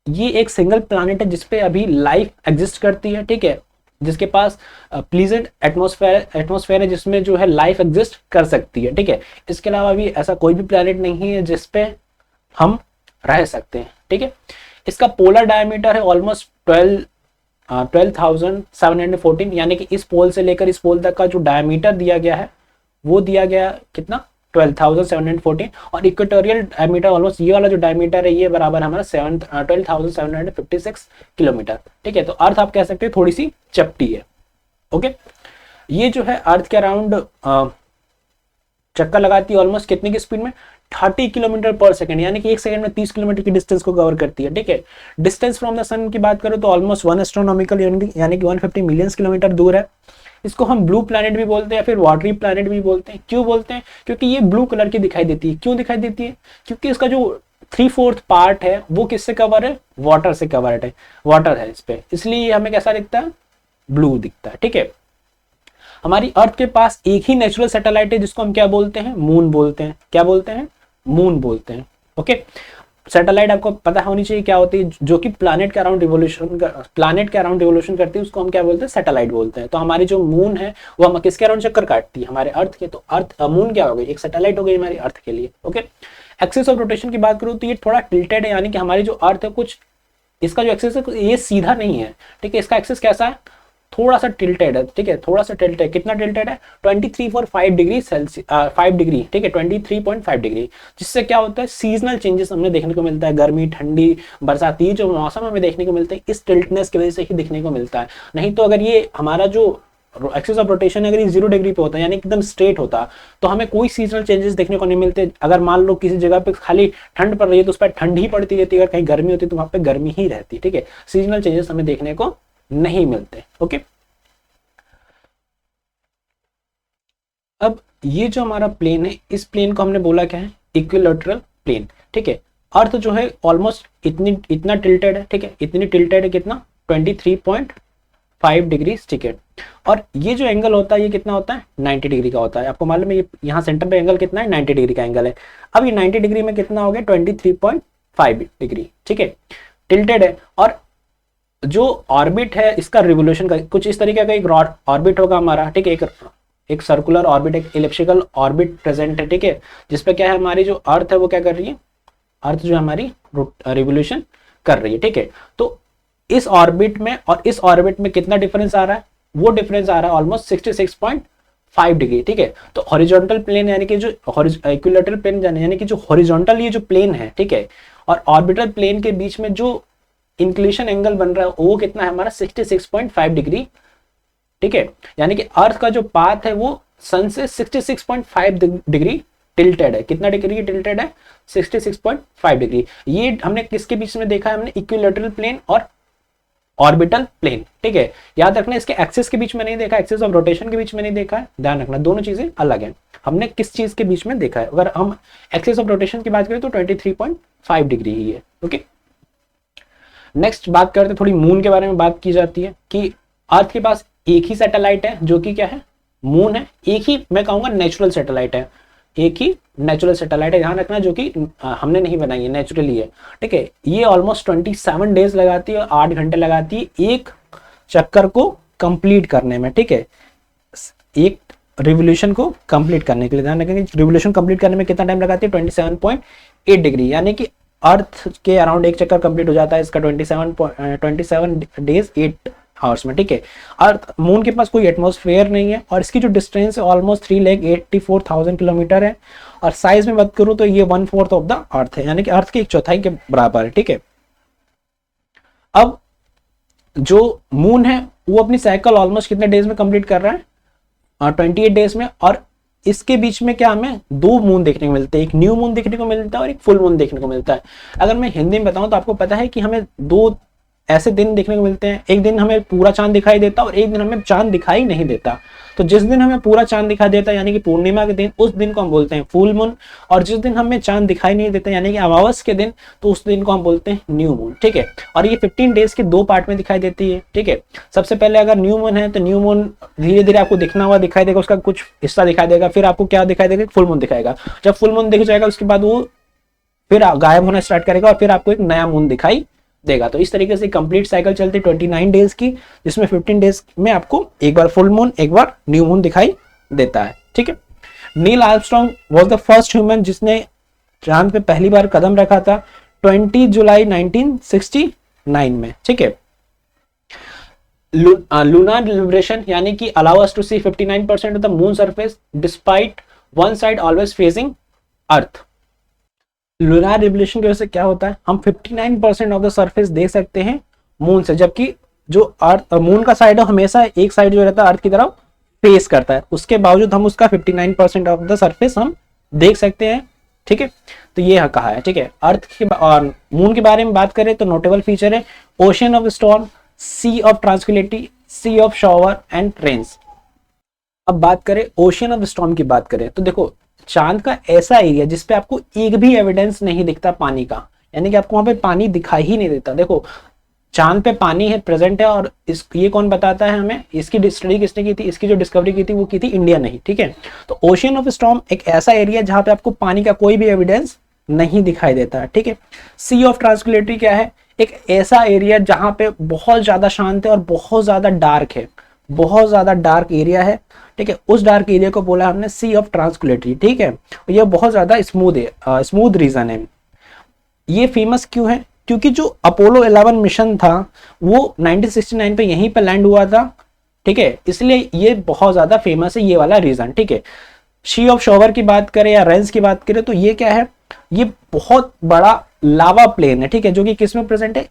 ये एक सिंगल प्लैनेट है जिसपे अभी लाइफ एग्जिस्ट करती है। ठीक है, जिसके पास प्लीजेंट एटमॉस्फेयर है, जिसमें जो है लाइफ एग्जिस्ट कर सकती है। ठीक है, इसके अलावा भी ऐसा कोई भी प्लैनेट नहीं है जिसपे हम रह सकते हैं। ठीक है, इसका पोलर डायमीटर है ऑलमोस्ट 12,714, यानी कि इस पोल से लेकर इस पोल तक का जो डायमीटर दिया गया है वो दिया गया कितना, 12,714 और इक्वेटोरियल डायमीटर ऑलमोस्ट ये वाला जो डायमीटर है ये बराबर हमारा 12,756 किलोमीटर। ठीक है, तो अर्थ आप कह सकते हैं थोड़ी सी चपटी है। ओके, ये जो है अर्थ के अराउंड चक्कर लगाती है ऑलमोस्ट कितने की स्पीड में, 30 किलोमीटर पर सेकंड, यानी कि एक सेकंड में 30 किलोमीटर की डिस्टेंस को कवर करती है। ठीक है, डिस्टेंस फ्रॉम द सन की बात करो तो ऑलमोस्ट 1 एस्ट्रोनॉमिकल यानी कि 150 मिलियन किलोमीटर दूर है। इसको हम ब्लू प्लैनेट भी बोलते हैं या फिर वाटरी प्लैनेट भी बोलते हैं। क्यों बोलते हैं, क्योंकि ये ब्लू कलर की दिखाई देती है। क्यों दिखाई देती है, क्योंकि इसका जो 3/4 पार्ट है वो किससे कवर है, वाटर से कवर्ड है, वाटर है इस पे, इसलिए हमें कैसा दिखता है, ब्लू दिखता है। ठीक है, हमारी अर्थ के पास एक ही नेचुरल सैटेलाइट है जिसको हम क्या बोलते हैं, मून बोलते हैं। क्या बोलते हैं, मून बोलते हैं। ओके, सैटेलाइट आपको पता होनी चाहिए क्या होती है, जो कि प्लैनेट के अराउंड रिवोल्यूशन करती है, उसको हम क्या बोलते हैं, सैटेलाइट बोलते हैं। तो हमारी जो मून है वो हम किसके अराउंड चक्कर काटती है, हमारे अर्थ के। तो अर्थ मून क्या हो गई, एक सैटेलाइट हो गई हमारी अर्थ के लिए। ओके, एक्सिस ऑफ रोटेशन की बात करूँ तो ये थोड़ा टिल्टेड है, यानी कि हमारी जो अर्थ है कुछ इसका जो एक्सिस है ये सीधा नहीं है। ठीक है, इसका एक्सिस कैसा है, थोड़ा सा टिल्टेड है। ठीक है, थोड़ा सा टिल्टेड, कितना टिल्टेड है, 23.5 डिग्री सेल्सियस, 5 डिग्री। ठीक है, 23.5 डिग्री, जिससे क्या होता है, सीजनल चेंजेस हमें देखने को मिलता है, गर्मी, ठंडी, बरसाती जो मौसम हमें देखने को मिलते हैं इस टिल्टनेस की वजह से ही दिखने को मिलता है। नहीं तो अगर ये हमारा जो एक्सिस ऑफ रोटेशन अगर ये 0 डिग्री पे होता है, यानी एकदम स्ट्रेट होता, तो हमें कोई सीजनल चेंजेस देखने को नहीं मिलते। अगर मान लो किसी जगह पे खाली ठंड पड़ रही है तो उस पर ठंड ही पड़ती रहती है, अगर कहीं गर्मी होती है तो वहां पे गर्मी ही रहती है। ठीक है, सीजनल चेंजेस हमें देखने को नहीं मिलते। ओके, अब ये जो हमारा प्लेन है, इस प्लेन को हमने बोला क्या है, इक्विलैटरल प्लेन। ठीक है, अर्थ जो है ऑलमोस्ट इतना टिल्टेड है। ठीक है, इतनी टिल्टेड है, कितना, 23.5 डिग्री। ठीक है, और ये जो एंगल होता है ये कितना होता है, 90 डिग्री का होता है। आपको मालूम है ये यहाँ सेंटर पे एंगल कितना है, 90 डिग्री का एंगल है। अब ये 90 डिग्री में कितना हो गया, 23.5 डिग्री। ठीक है, टिल्टेड है, और जो ऑर्बिट है इसका रिवोल्यूशन का कुछ इस तरीके का एक ऑर्बिट होगा हमारा। ठीक है, एक सर्कुलर ऑर्बिट, एक इलिप्टिकल ऑर्बिट प्रेजेंट है। ठीक है, जिसपे क्या है, हमारी जो अर्थ है वो क्या कर रही है, अर्थ जो हमारी रिवोल्यूशन कर रही है। ठीक है, तो इस ऑर्बिट में और इस ऑर्बिट में कितना डिफरेंस आ रहा है, वो डिफरेंस आ रहा है ऑलमोस्ट 66.5 डिग्री। ठीक है, तो हॉरिजॉन्टल प्लेन यानी कि जो इक्विलैटरल प्लेन यानी कि जो हॉरिजॉन्टल ये जो प्लेन है, ठीक है, और ऑर्बिटल प्लेन के बीच में जो इंक्लिनेशन एंगल बन रहा है वो कितना है हमारा, 66.5 डिग्री। ठीक है, यानी कि अर्थ का जो पाथ है वो सन से 66.5 डिग्री टिल्टेड है। कितना डिग्री टिल्टेड है, 66.5 डिग्री। ये हमने किसके बीच में देखा है, हमने इक्विलैटरल प्लेन और ऑर्बिटल प्लेन। ठीक है, याद रखना इसके एक्सिस के बीच में नहीं देखा, एक्सिस ऑफ रोटेशन के बीच में नहीं देखा है, ध्यान रखना दोनों चीजें अलग हैं। हमने किस चीज के बीच में देखा है, अगर हम एक्सिस ऑफ रोटेशन की बात करें तो 23.5 डिग्री ही है। ओके, नेक्स्ट बात करते हैं, थोड़ी मून के बारे में बात की जाती है कि अर्थ के पास एक ही सैटेलाइट है जो कि क्या है, मून है। एक ही मैं कहूंगा नेचुरल सैटेलाइट है, एक ही नेचुरल सैटेलाइट है, ध्यान रखना, जो कि हमने नहीं बनाई है, नेचुरली है। ठीक है, ये ऑलमोस्ट 27 डेज लगाती है, 8 घंटे लगाती है एक चक्कर को कंप्लीट करने में। ठीक है, एक रिवोल्यूशन को कंप्लीट करने के लिए, ध्यान रखेंगे रिवोल्यूशन कंप्लीट करने में कितना टाइम लगाती है, 27.8 डिग्री, यानी कि अर्थ के अराउंड एक चक्कर कंप्लीट हो जाता है इसका 27 डेज 8 आवर्स में। ठीक है, अर्थ मून के पास कोई एटमॉस्फेयर नहीं है और इसकी जो डिस्टेंस है ऑलमोस्ट 3,84,000 किलोमीटर है, और साइज में बात करूं तो ये 1/4 ऑफ द अर्थ है, यानी कि अर्थ के 1/4 के बराबर है। ठीक है, अब जो मून है वो अपनी साइकिल ऑलमोस्ट कितने डेज में कंप्लीट कर रहा है, 28 डेज में, और इसके बीच में क्या हमें 2 मून देखने को मिलते हैं, एक न्यू मून देखने को मिलता है और एक फुल मून देखने को मिलता है। अगर मैं हिंदी में बताऊं तो आपको पता है कि हमें 2 ऐसे दिन देखने को मिलते हैं, एक दिन हमें पूरा चांद दिखाई देता और एक दिन हमें चांद दिखाई नहीं देता। तो जिस दिन हमें पूरा चांद दिखाई देता है यानी कि पूर्णिमा के दिन, उस दिन को हम बोलते हैं फुल मून, और जिस दिन हमें चांद दिखाई नहीं देता यानी कि अमावस के दिन, तो उस दिन को हम बोलते हैं न्यू मून। ठीक है, और ये 15 डेज के 2 पार्ट में दिखाई देती है। ठीक है, सबसे पहले अगर न्यू मून है तो न्यू मून धीरे धीरे आपको दिखना हुआ दिखाई देगा, उसका कुछ हिस्सा दिखाई देगा, फिर आपको क्या दिखाई देगा, फुल मून दिखाएगा। जब फुल मून दिख जाएगा उसके बाद वो फिर गायब होना स्टार्ट करेगा और फिर आपको एक नया मून दिखाई देगा। तो इस तरीके से कंप्लीट साइकिल चलती है 29 डेज की, जिसमें 15 डेज में आपको एक बार फुल मून एक बार न्यू मून दिखाई देता है। ठीक है, Neil Armstrong was the first human जिसने चांद पे पहली बार कदम रखा था 20 जुलाई 1969 में। ठीक है, लूनार लिबरेशन यानी कि allow us to see 59% of the moon surface despite one side always facing earth. Lunar revolution की वजह से क्या होता है, हम 59% ऑफ द सरफेस देख सकते हैं मून से, जबकि जो अर्थ मून का साइड है हमेशा एक साइड जो रहता है अर्थ की तरफ फेस करता है, उसके बावजूद हम उसका 59% ऑफ द सरफेस हम देख सकते हैं। ठीक है, तो ये कहा है। ठीक है, अर्थ की और मून के बारे में बात करें तो नोटेबल फीचर है ocean of storm, sea of tranquillity, sea of shower and rains. अब बात करें ओशन ऑफ स्टॉर्म की बात करें तो देखो चांद का ऐसा एरिया जिसपे आपको एक भी एविडेंस नहीं दिखता पानी का, यानी कि आपको वहां पे पानी दिखाई ही नहीं देता। देखो चांद पे पानी है, प्रेजेंट है, और ये कौन बताता है हमें, इसकी स्टडी किसने की थी, इसकी जो डिस्कवरी की थी वो की थी इंडिया ने ही। ठीक है, तो ओशियन ऑफ स्टॉर्म एक ऐसा एरिया जहां पे आपको पानी का कोई भी एविडेंस नहीं दिखाई देता है। ठीक है, सी ऑफ ट्रांसक्विलिटी क्या है, एक ऐसा एरिया जहां पे बहुत ज्यादा शांत है और बहुत ज्यादा डार्क है, बहुत ज्यादा डार्क एरिया है। ठीक है, उस डार्क एरिया को बोला हमने सी ऑफ ट्रांसक्विलिटी। ठीक है, ये बहुत ज्यादा स्मूथ है, स्मूथ रीजन है। ये फेमस क्यों है, क्योंकि जो अपोलो 11 मिशन था वो 1969 पे यहीं पे लैंड हुआ था। ठीक है, इसलिए ये बहुत ज्यादा फेमस है, ये वाला रीजन। ठीक है, सी ऑफ शॉवर की बात करें या रेंस की बात करें तो ये क्या है, ये बहुत बड़ा लावा प्लेन है। ठीक है, जो कि किस में प्रेजेंट है,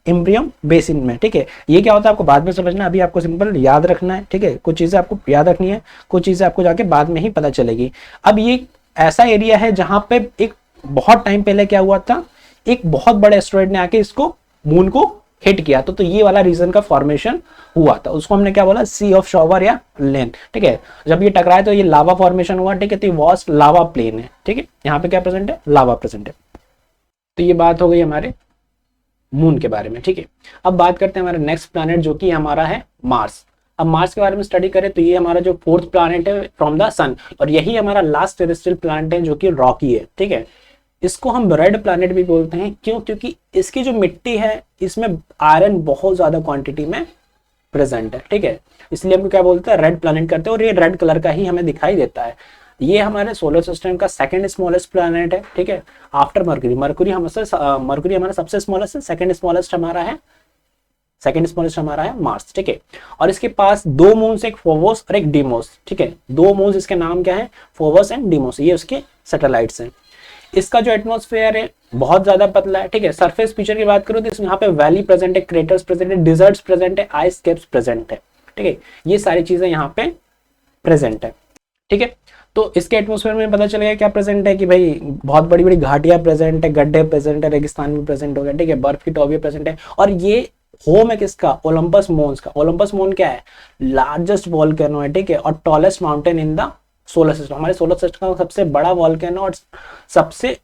इम्ब्रियम बेसिन में। ठीक है, ये क्या होता है आपको बाद में समझना, अभी आपको सिंपल याद रखना है। ठीक है, कुछ चीजें आपको याद रखनी है, कुछ चीजें आपको जाके बाद में ही पता चलेगी। अब ये ऐसा एरिया है जहां पे एक बहुत टाइम पहले क्या हुआ था, एक बहुत बड़े एस्टेरॉइड ने आके इसको मून को हिट किया तो ये वाला रीजन का फॉर्मेशन हुआ था, उसको हमने क्या बोला, सी ऑफ शॉवर या लेन। ठीक है, जब ये टकराए तो ये लावा फॉर्मेशन हुआ। ठीक है, तो ये वास्ट लावा प्लेन है। ठीक है, यहाँ पे क्या प्रेजेंट है, लावा प्रेजेंट है। तो ये बात हो गई हमारे मून के बारे में। ठीक है, अब बात करते हैं हमारे नेक्स्ट प्लैनेट जो कि हमारा है मार्स। अब मार्स के बारे में स्टडी करें तो ये हमारा जो फोर्थ प्लैनेट है फ्रॉम द सन, और यही हमारा लास्ट टेरेस्ट्रियल प्लैनेट है जो कि रॉकी है। ठीक है, इसको हम रेड प्लैनेट भी बोलते हैं, क्यों, क्योंकि इसकी जो मिट्टी है इसमें आयरन बहुत ज्यादा क्वांटिटी में प्रेजेंट है। ठीक है, इसलिए हम क्या बोलते हैं, रेड प्लैनेट करते हैं, और ये रेड कलर का ही हमें दिखाई देता है। ये हमारे सोलर सिस्टम का सेकंड स्मॉलेस्ट प्लैनेट है। ठीक है, आफ्टर मरकरी। मरकरी हमारा सबसे स्मॉलेस्ट है, सेकंड स्मॉलेस्ट हमारा है मार्स। ठीक है, और इसके पास दो मून्स, एक फोवोस और एक डीमोस। ठीक है, दो मून्स, इसके नाम क्या है, फोवोस एंड डीमोस, ये उसके सैटेलाइट्स हैं। इसका जो एटमॉस्फेयर है बहुत ज्यादा पतला है। ठीक है, सरफेस फीचर की बात करूं तो इसमें यहाँ पे वैली प्रेजेंट है, क्रेटर्स प्रेजेंट है, डिजर्ट्स प्रेजेंट है, आइस कैप्स प्रेजेंट है। ठीक है, ये सारी चीजें यहाँ पे प्रेजेंट है। ठीक है, तो इसके एटमॉस्फेयर में पता चलेगा क्या प्रेजेंट है कि भाई बहुत बड़ी बड़ी घाटियां प्रेजेंट है, गड्ढे प्रेजेंट है, रेगिस्तान भी प्रेजेंट हो गया। ठीक है, बर्फ की टॉप भी प्रेजेंट है, और ये होम है किसका, ओलंपस मोन्स का। ओलंपस मोन क्या है, लार्जेस्ट वॉल्केनो है। ठीक है, और tallest mountain in the solar system. हमारे सोलर सिस्टम का सबसे बड़ा वॉल्केनो और सबसे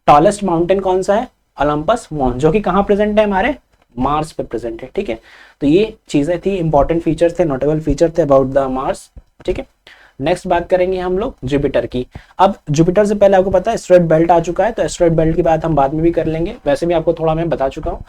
टॉलेस्ट माउंटेन कौन सा है, ओलंपस मोन, जो कि कहाँ प्रेजेंट है, हमारे मार्स पे प्रेजेंट है। ठीक है, तो ये चीजें थी, इंपॉर्टेंट फीचर थे, नोटेबल फीचर थे अबाउट द मार्स। ठीक है, नेक्स्ट बात करेंगे हम लोग जुपिटर की। अब जुपिटर से पहले आपको पता है एस्टेरॉइड बेल्ट आ चुका है, तो एस्टेरॉइड बेल्ट की बात हम बाद में भी कर लेंगे, वैसे भी आपको थोड़ा मैं बता चुका हूँ।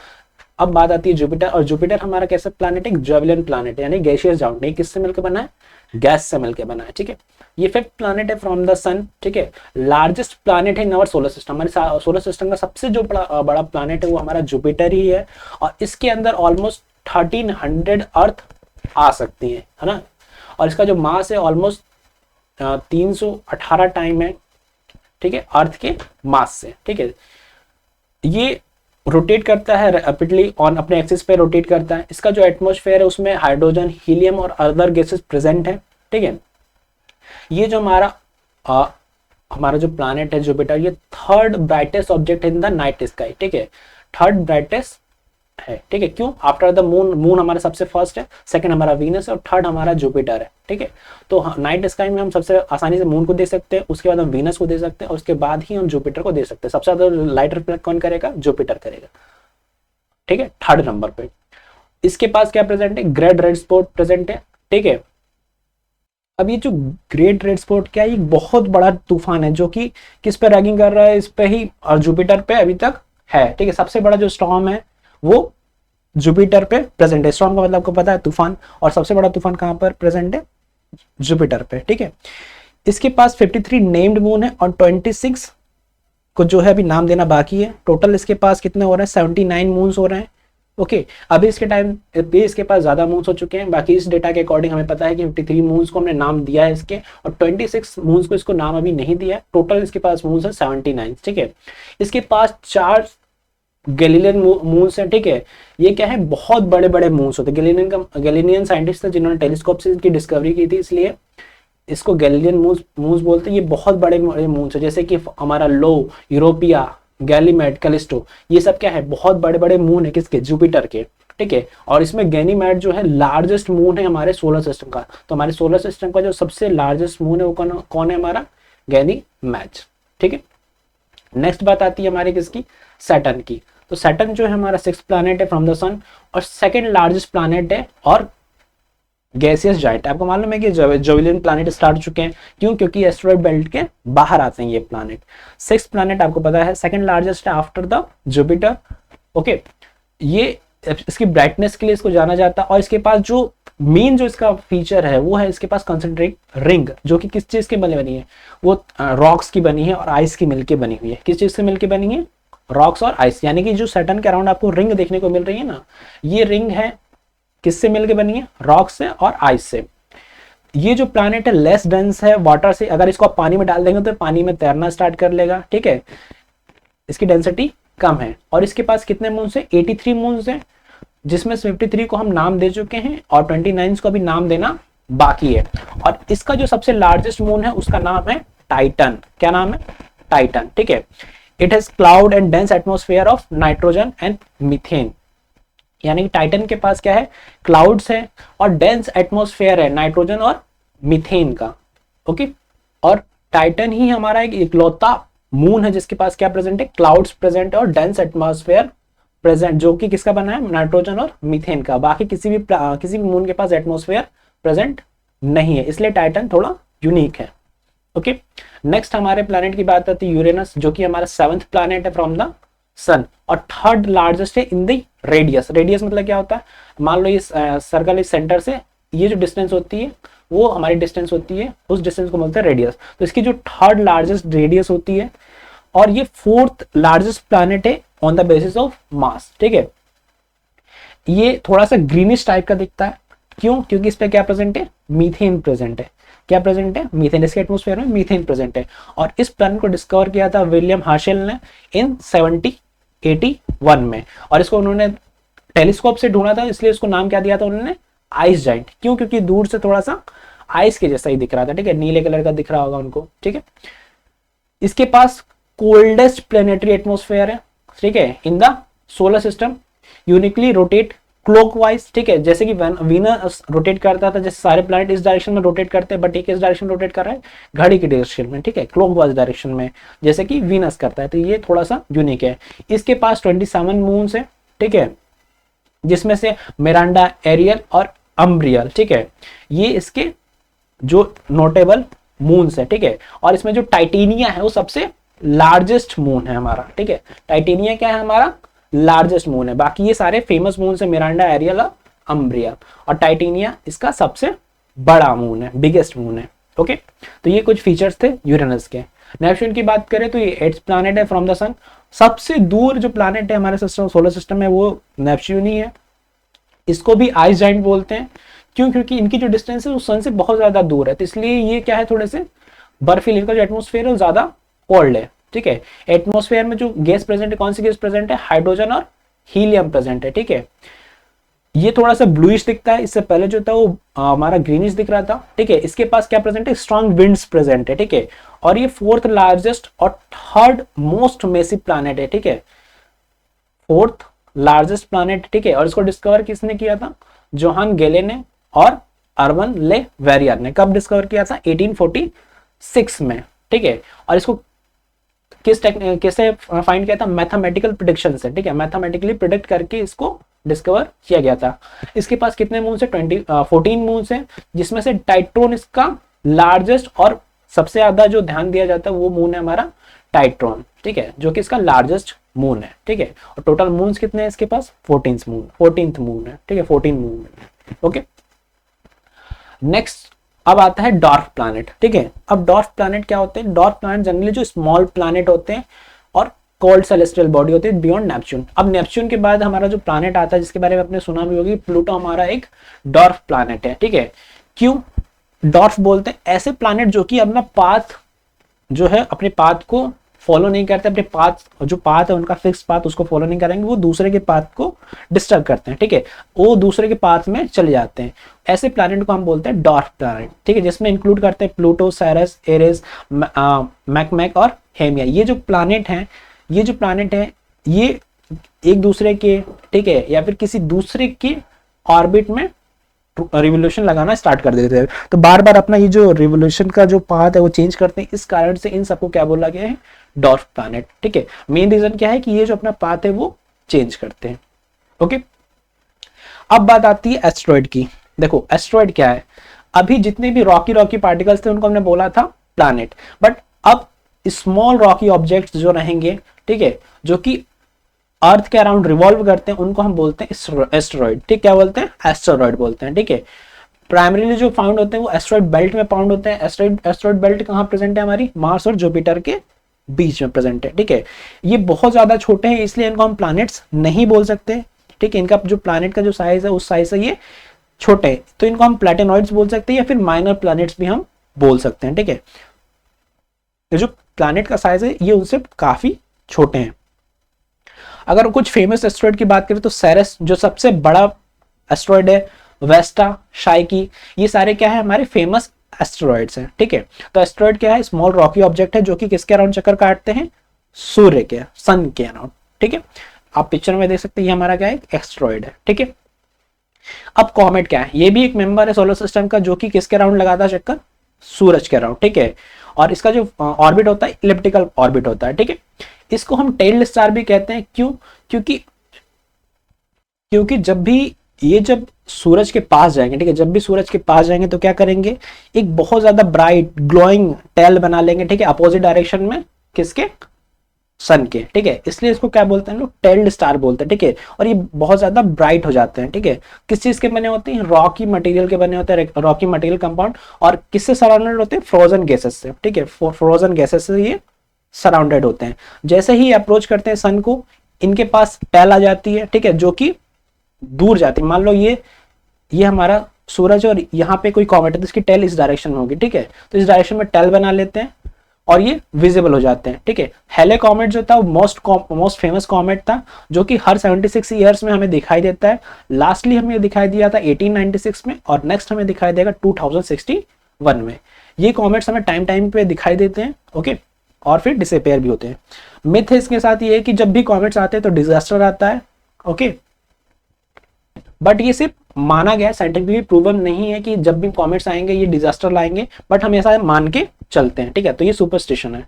अब बात आती है जुपिटर, और जुपिटर हमारा कैसा प्लैनेट है, जैवलिन प्लैनेट, यानी गैसियस जाउंट। किससे मिलकर बना है, गैस से मिलकर बना है। ठीक है, ये फिफ्थ प्लैनेट है फ्रॉम द सन। ठीक है, लार्जेस्ट प्लैनेट है इन आवर सोलर सिस्टम। हमारे सोलर सिस्टम का सबसे जो बड़ा प्लैनेट है वो हमारा जुपिटर ही है, और इसके अंदर ऑलमोस्ट 1300 अर्थ आ सकती है ना। और इसका जो मास है ऑलमोस्ट 318 टाइम है। ठीक है, अर्थ के मास से। ठीक है, ये रोटेट करता है रैपिडली ऑन अपने एक्सिस पे रोटेट करता है। इसका जो एटमॉस्फेयर है उसमें हाइड्रोजन, हीलियम और अदर गैसेस प्रेजेंट है। ठीक है, ये जो हमारा जो प्लैनेट है जुपिटर, ये third brightest object in the night sky. ठीक है, थर्ड ब्राइटेस्ट है। ठीक है, क्यों, आफ्टर द मून हमारा सबसे फर्स्ट है, सेकंड हमारा वीनस है, और थर्ड हमारा जुपिटर है। ठीक है, तो नाइट स्काई में हम सबसे आसानी से मून को देख सकते हैं, उसके बाद हम वीनस को देख सकते हैं, और उसके बाद ही हम जुपिटर को देख सकते हैं। सबसे ज्यादा लाइट रिफ्लेक्ट कौन करेगा, जुपिटर करेगा। ठीक है, थर्ड नंबर पे इसके पास क्या प्रेजेंट है, ग्रेट रेड स्पॉट प्रेजेंट है। ठीक है, अब ये जो ग्रेट रेड स्पॉट क्या है, ये बहुत बड़ा तूफान है जो कि किस पे रैगिंग कर रहा है, इस पे ही, और जुपिटर पे अभी तक है। ठीक है, सबसे बड़ा जो स्टॉर्म है वो जुपिटर पे प्रेजेंट है। स्टॉर्म का मतलब आपको पता है तूफान, और सबसे बड़ा तूफान कहां पर प्रेजेंट है, जुपिटर पे। ठीक है, इसके पास 53 नेम्ड मून है, और 26 को जो है अभी नाम देना बाकी है। टोटल इसके पास कितने हो रहे हैं, 79 मून्स हो रहे हैं। ओके अभी इसके टाइम पे इसके पास ज्यादा मून्स हो चुके हैं। बाकी इस डेटा के अकॉर्डिंग हमें पता है कि 53 मून्स को हमने नाम दिया है इसके, और 26 मून्स को इसको नाम अभी नहीं दिया है। टोटल इसके पास मून्स है 79, ठीक है। इसके पास 4 गैलीलियन मून्स हैं, ठीक है। ये क्या है, बहुत बड़े बड़े मून्स होते हैं। गैलीलियन साइंटिस्ट थे जिन्होंने टेलीस्कोप से इनकी डिस्कवरी की थी, इसलिए इसको गैलीलियन मून्स बोलते हैं। ये बहुत बड़े बड़े मून्स है, जैसे कि हमारा लो, यूरोपिया, गैलीमेड, कैलिस्टो, ये सब क्या है, बहुत बड़े बड़े मून है किसके, जुपिटर के, ठीक है। और इसमें गैनीमेड जो है लार्जेस्ट मून है हमारे सोलर सिस्टम का। तो हमारे सोलर सिस्टम का जो सबसे लार्जेस्ट मून है वो कौन है, हमारा गैनीमेड, ठीक है। नेक्स्ट बात आती है हमारी किसकी, सैटर्न की। तो सैटर्न जो है हमारा 6th प्लैनेट है फ्रॉम द सन, और सेकंड लार्जेस्ट प्लैनेट है, और गैसियस जाइंट। आपको मालूम है कि जोविलियन प्लैनेट स्टार्ट हो चुके हैं, क्यों, क्योंकि एस्टेरॉइड बेल्ट के बाहर आते हैं ये प्लैनेट। 6th प्लैनेट आपको पता है सेकंड लार्जेस्ट है आफ्टर द जुपिटर, ओके। ये इसकी ब्राइटनेस के लिए इसको जाना जाता है, और इसके पास जो मेन जो इसका फीचर है वो है इसके पास कंसंट्रिक रिंग, जो कि किस चीज की बनी है, वो रॉक्स की बनी है और आइस की मिलके बनी हुई है। किस चीज से मिलके बनी है, रॉक्स और आइस। यानी कि जो सैटर्न के अराउंड आपको रिंग देखने को मिल रही है ना, ये रिंग है किससे मिलके बनी है, रॉक से और आइस से। ये जो प्लैनेट है लेस डेंस है वाटर से, अगर इसको आप पानी में डाल देंगे तो पानी में तैरना स्टार्ट कर लेगा, ठीक है। इसकी डेंसिटी कम है, और इसके पास कितने मून्स है, 83 मून्स है, जिसमें 53 को हम नाम दे चुके हैं और 29 को अभी नाम देना बाकी है। और इसका जो सबसे लार्जेस्ट मून है उसका नाम है टाइटन। क्या नाम है, टाइटन, ठीक है। It has cloud and dense atmosphere of nitrogen and methane. यानी कि टाइटन के पास क्या है, क्लाउड्स है और डेंस एटमॉस्फेयर है नाइट्रोजन और मीथेन का, ओके। और टाइटन ही हमारा एक इकलौता मून है जिसके पास क्या प्रेजेंट है, क्लाउड्स प्रेजेंट है और डेंस एटमॉस्फेयर प्रेजेंट, जो कि किसका बना है, नाइट्रोजन और मीथेन का। बाकी किसी भी मून के पास एटमॉस्फेयर प्रेजेंट नहीं है, इसलिए टाइटन थोड़ा यूनिक है, ओके। नेक्स्ट हमारे प्लैनेट की बात आती है यूरेनस, जो कि हमारा 7th प्लैनेट है फ्रॉम द सन, और 3rd लार्जेस्ट है इन द रेडियस। रेडियस मतलब क्या होता है, मान लो इस सर्कल इस सेंटर से ये जो डिस्टेंस होती है वो हमारी डिस्टेंस होती है, उस डिस्टेंस को बोलते हैं रेडियस। तो इसकी जो 3rd लार्जेस्ट रेडियस होती है, और ये 4th लार्जेस्ट प्लैनेट है on the basis of mass, ठीक है। ये थोड़ा सा ग्रीनिश टाइप का दिखता है, क्यों, क्योंकि इस पे क्या प्रेजेंट है, मीथेन प्रेजेंट है। क्या प्रेजेंट है, मीथेन, इसके एटमॉस्फेयर में मीथेन प्रेजेंट है। और इस प्लैनेट को डिस्कवर किया था विलियम हर्शेल ने इन 1781 में, और इसको उन्होंने टेलीस्कोप से ढूंढा था, इसलिए इसको नाम क्या दिया था उन्होंने, आइस जाइंट। क्यों, क्योंकि दूर से थोड़ा सा आइस के जैसा ही दिख रहा था, ठीक है, नीले कलर का दिख रहा होगा उनको, ठीक है। इसके पास कोल्डेस्ट प्लेनेटरी एटमॉस्फेयर है, ठीक है, in the solar system, uniquely rotate clockwise, ठीक है। जैसे कि वीनस रोटेट करता था, जैसे सारे प्लैनेट इस डायरेक्शन में रोटेट करते हैं, बट एक इस डायरेक्शन रोटेट कर रहा है घड़ी की डायरेक्शन में, ठीक है, क्लॉकवाइज डायरेक्शन में, जैसे कि वीनस करता है। तो ये थोड़ा सा यूनिक है। इसके पास 27 मून्स है, ठीक है, जिसमें से मिरांडा, एरियल और अम्ब्रियल, ठीक है, ये इसके जो नोटेबल मून्स है, ठीक है। और इसमें जो टाइटेनिया है वो सबसे लार्जेस्ट मून है हमारा, ठीक है। टाइटेनिया क्या है, हमारा लार्जेस्ट मून है। बाकी ये सारे फेमस मून है, मिरांडा, एरियल और अम्ब्रियल, और टाइटेनिया इसका सबसे बड़ा मून है, बिगेस्ट मून है, ओके। तो ये कुछ फीचर्स थे यूरेनस के। नेपच्यून की बात करें तो ये 8th प्लैनेट है फ्रॉम द सन। सबसे दूर जो प्लैनेट है हमारे सिस्टम, सोलर सिस्टम में, वो नेपच्यून ही है। इसको भी आइस जाइंट बोलते हैं, क्यों, क्योंकि इनकी जो डिस्टेंस है वो सन से बहुत ज्यादा दूर है, तो इसलिए ये क्या है, थोड़े से बर्फीले, इनका जो एटमॉस्फेयर है वो ज्यादा कोल्ड है, ठीक है। एटमॉस्फेयर में जो गैस प्रेजेंट है, कौन सी गैस प्रेजेंट है, हाइड्रोजन और हीलियम प्रेजेंट है, ठीक है। ये थोड़ा सा ब्लूइश दिखता है, इससे पहले जो था वो हमारा ग्रीनिश दिख रहा था, ठीक है। इसके पास क्या प्रेजेंट है, स्ट्रॉन्ग विंड्स प्रेजेंट है, ठीक है। और ये 4th लार्जेस्ट और 3rd मोस्ट मेसिव प्लैनेट है, ठीक है, 4th लार्जेस्ट प्लैनेट, ठीक है। और इसको डिस्कवर किसने किया था, जोहान गैले ने और अर्बन ले वेरियर ने। कब डिस्कवर किया था, 1846 में, ठीक है। और इसको कैसे फाइंड किया था, मैथमेटिकल प्रेडिक्शन से, ठीक है, मैथमेटिकली प्रिडिक्ट करके इसको डिस्कवर किया गया था। इसके पास कितने मून्स है, 14 मून्स है, जिसमें से टाइट्रोन इसका लार्जेस्ट और सबसे ज्यादा जो ध्यान दिया जाता है वो मून है हमारा टाइट्रोन, ठीक है, जो कि इसका लार्जेस्ट मून है, ठीक है। और टोटल मून्स कितने हैं इसके पास, 14th मून है, ठीक है, 14 मून है, ओके। नेक्स्ट अब आता है डॉर्फ प्लैनेट, ठीक है। अब डॉर्फ प्लैनेट क्या होते हैं, डॉर्फ प्लैनेट जनरली जो स्मॉल प्लैनेट होते हैं और कॉल्ड सेलेस्टियल बॉडी होती है बियॉन्ड नेपच्यून। अब नेपच्यून के बाद हमारा जो प्लैनेट आता है जिसके बारे में आपने सुना भी होगी, प्लूटो हमारा एक डॉर्फ प्लैनेट है, ठीक है। क्यों डॉर्फ बोलते हैं? ऐसे प्लैनेट जो कि अपना पाथ जो है अपने पाथ को फॉलो नहीं करते, अपने पाथ जो पाथ है उनका फिक्स पाथ उसको फॉलो नहीं करेंगे, वो दूसरे के पाथ को डिस्टर्ब करते हैं, ठीक है, वो दूसरे के पाथ में चले जाते हैं। ऐसे प्लैनेट को हम बोलते हैं डॉर्फ प्लैनेट, ठीक है, जिसमें इंक्लूड करते हैं प्लूटो, साइरस, एरेस, मैकमैक और हेमिया। ये जो प्लैनेट हैं ये एक दूसरे के, ठीक है, या फिर किसी दूसरे के ऑर्बिट में रिवोल्यूशन लगाना स्टार्ट कर देते हैं। तो बार बार अपना ये जो रिवोल्यूशन का जो पाथ है वो चेंज करते हैं, इस कारण से इन सबको क्या बोला गया है? डॉर्फ प्लैनेट, ठीक है। मेन रीजन क्या है कि ये जो अपना पाथ है वो चेंज करते हैं। ओके, अब बात आती है एस्टेरॉइड की। देखो एस्टेरॉइड क्या है? अभी जितने भी रॉकी पार्टिकल्स थे उनको हमने बोला था प्लैनेट, बट अब स्मॉल रॉकी ऑब्जेक्ट्स जो रहेंगे, ठीक है, जो कि अर्थ के अराउंड रिवॉल्व करते हैं, उनको हम बोलते हैं एस्टेरॉइड, ठीक, क्या बोलते हैं? एस्टेरॉइड बोलते हैं, ठीक है। प्राइमरीली जो फाउंड होते हैं वो एस्टेरॉइड बेल्ट में फाउंड होते हैं। एस्टेरॉइड बेल्ट कहाँ प्रेजेंट है? हमारी मार्स और जुपिटर के बीच में प्रेजेंट है, ठीक है। ये बहुत ज्यादा छोटे हैं इसलिए इनको हम प्लैनेट्स नहीं बोल सकते, ठीक है। इनका जो प्लैनेट का जो साइज है उस साइज से ये छोटे हैं, तो इनको हम प्लैटेनॉइड्स बोल सकते हैं या फिर माइनर प्लैनेट्स भी हम बोल सकते हैं, ठीक है। तो जो प्लैनेट का साइज है ये उनसे काफी छोटे हैं। अगर कुछ फेमस एस्टेरॉइड की बात करें तो सेरेस जो सबसे बड़ा एस्टेरॉइड है, वेस्टा, शाइकी, ये सारे क्या है? हमारे फेमस एस्टेरॉइड्स हैं, ठीक है। तो एस्टेरॉइड क्या है? स्मॉल रॉकी ऑब्जेक्ट है जो कि किसके अराउंड चक्कर काटते हैं? सूर्य के, सन के अराउंड, ठीक है। आप पिक्चर में देख सकते हैं ये हमारा क्या है? एस्टेरॉइड है, ठीक है। अब कॉमेट क्या है? ये भी एक मेंबर है सोलर सिस्टम का जो कि किसके अराउंड लगाता है चक्कर? सूरज के अराउंड, ठीक है। और इसका जो ऑर्बिट होता है इलिप्टिकल ऑर्बिट होता है, ठीक है। इसको हम टेल्ड स्टार भी कहते हैं। क्यों? क्योंकि जब सूरज के पास जाएंगे, ठीक है, जब भी सूरज के पास जाएंगे तो क्या करेंगे? एक बहुत ज्यादा ब्राइट ग्लोइंग टेल बना लेंगे, ठीक है, अपोजिट डायरेक्शन में, किसके? सन के, ठीक है। इसलिए इसको क्या बोलते हैं लोग? टेल्ड स्टार बोलते हैं, ठीक है। और ये बहुत ज्यादा ब्राइट हो जाते हैं, ठीक है। किस चीज के बने होते हैं? रॉकी मटेरियल के बने होते हैं, रॉकी मटेरियल कंपाउंड। और किससे सराउंडेड होते हैं? फ्रोजन गैसेस से, ठीक है। फ्रोजन गैसेस से ये सराउंडेड होते हैं। जैसे ही अप्रोच करते हैं सन को, इनके पास टेल आ जाती है, ठीक है, जो कि दूर जाती है। मान लो ये हमारा सूरज और यहाँ पे कोई कॉमेट है तो इसकी टेल इस डायरेक्शन में होगी, ठीक है। तो इस डायरेक्शन में टेल बना लेते हैं और ये विजिबल हो जाते हैं, ठीक है। हेले कॉमेट जो था वो मोस्ट फेमस कॉमेट था जो कि हर 76 ईयर्स में हमें दिखाई देता है। लास्टली हमें दिखाई दिया था 1896 में और नेक्स्ट हमें दिखाई देगा 2061 में। ये कॉमेट्स हमें टाइम पे दिखाई देते हैं, ओके, और फिर डिसअपेयर भी होते हैं। मिथ है इसके साथ ये है कि जब भी कॉमेट्स आते हैं तो डिजास्टर आता है, ओके, बट ये सिर्फ माना गया है, साइंटिफिकली प्रूवन नहीं है कि जब भी कॉमेट्स आएंगे ये डिजास्टर लाएंगे, बट हम ऐसा मान के चलते हैं, ठीक है। तो ये सुपरस्टिशन है।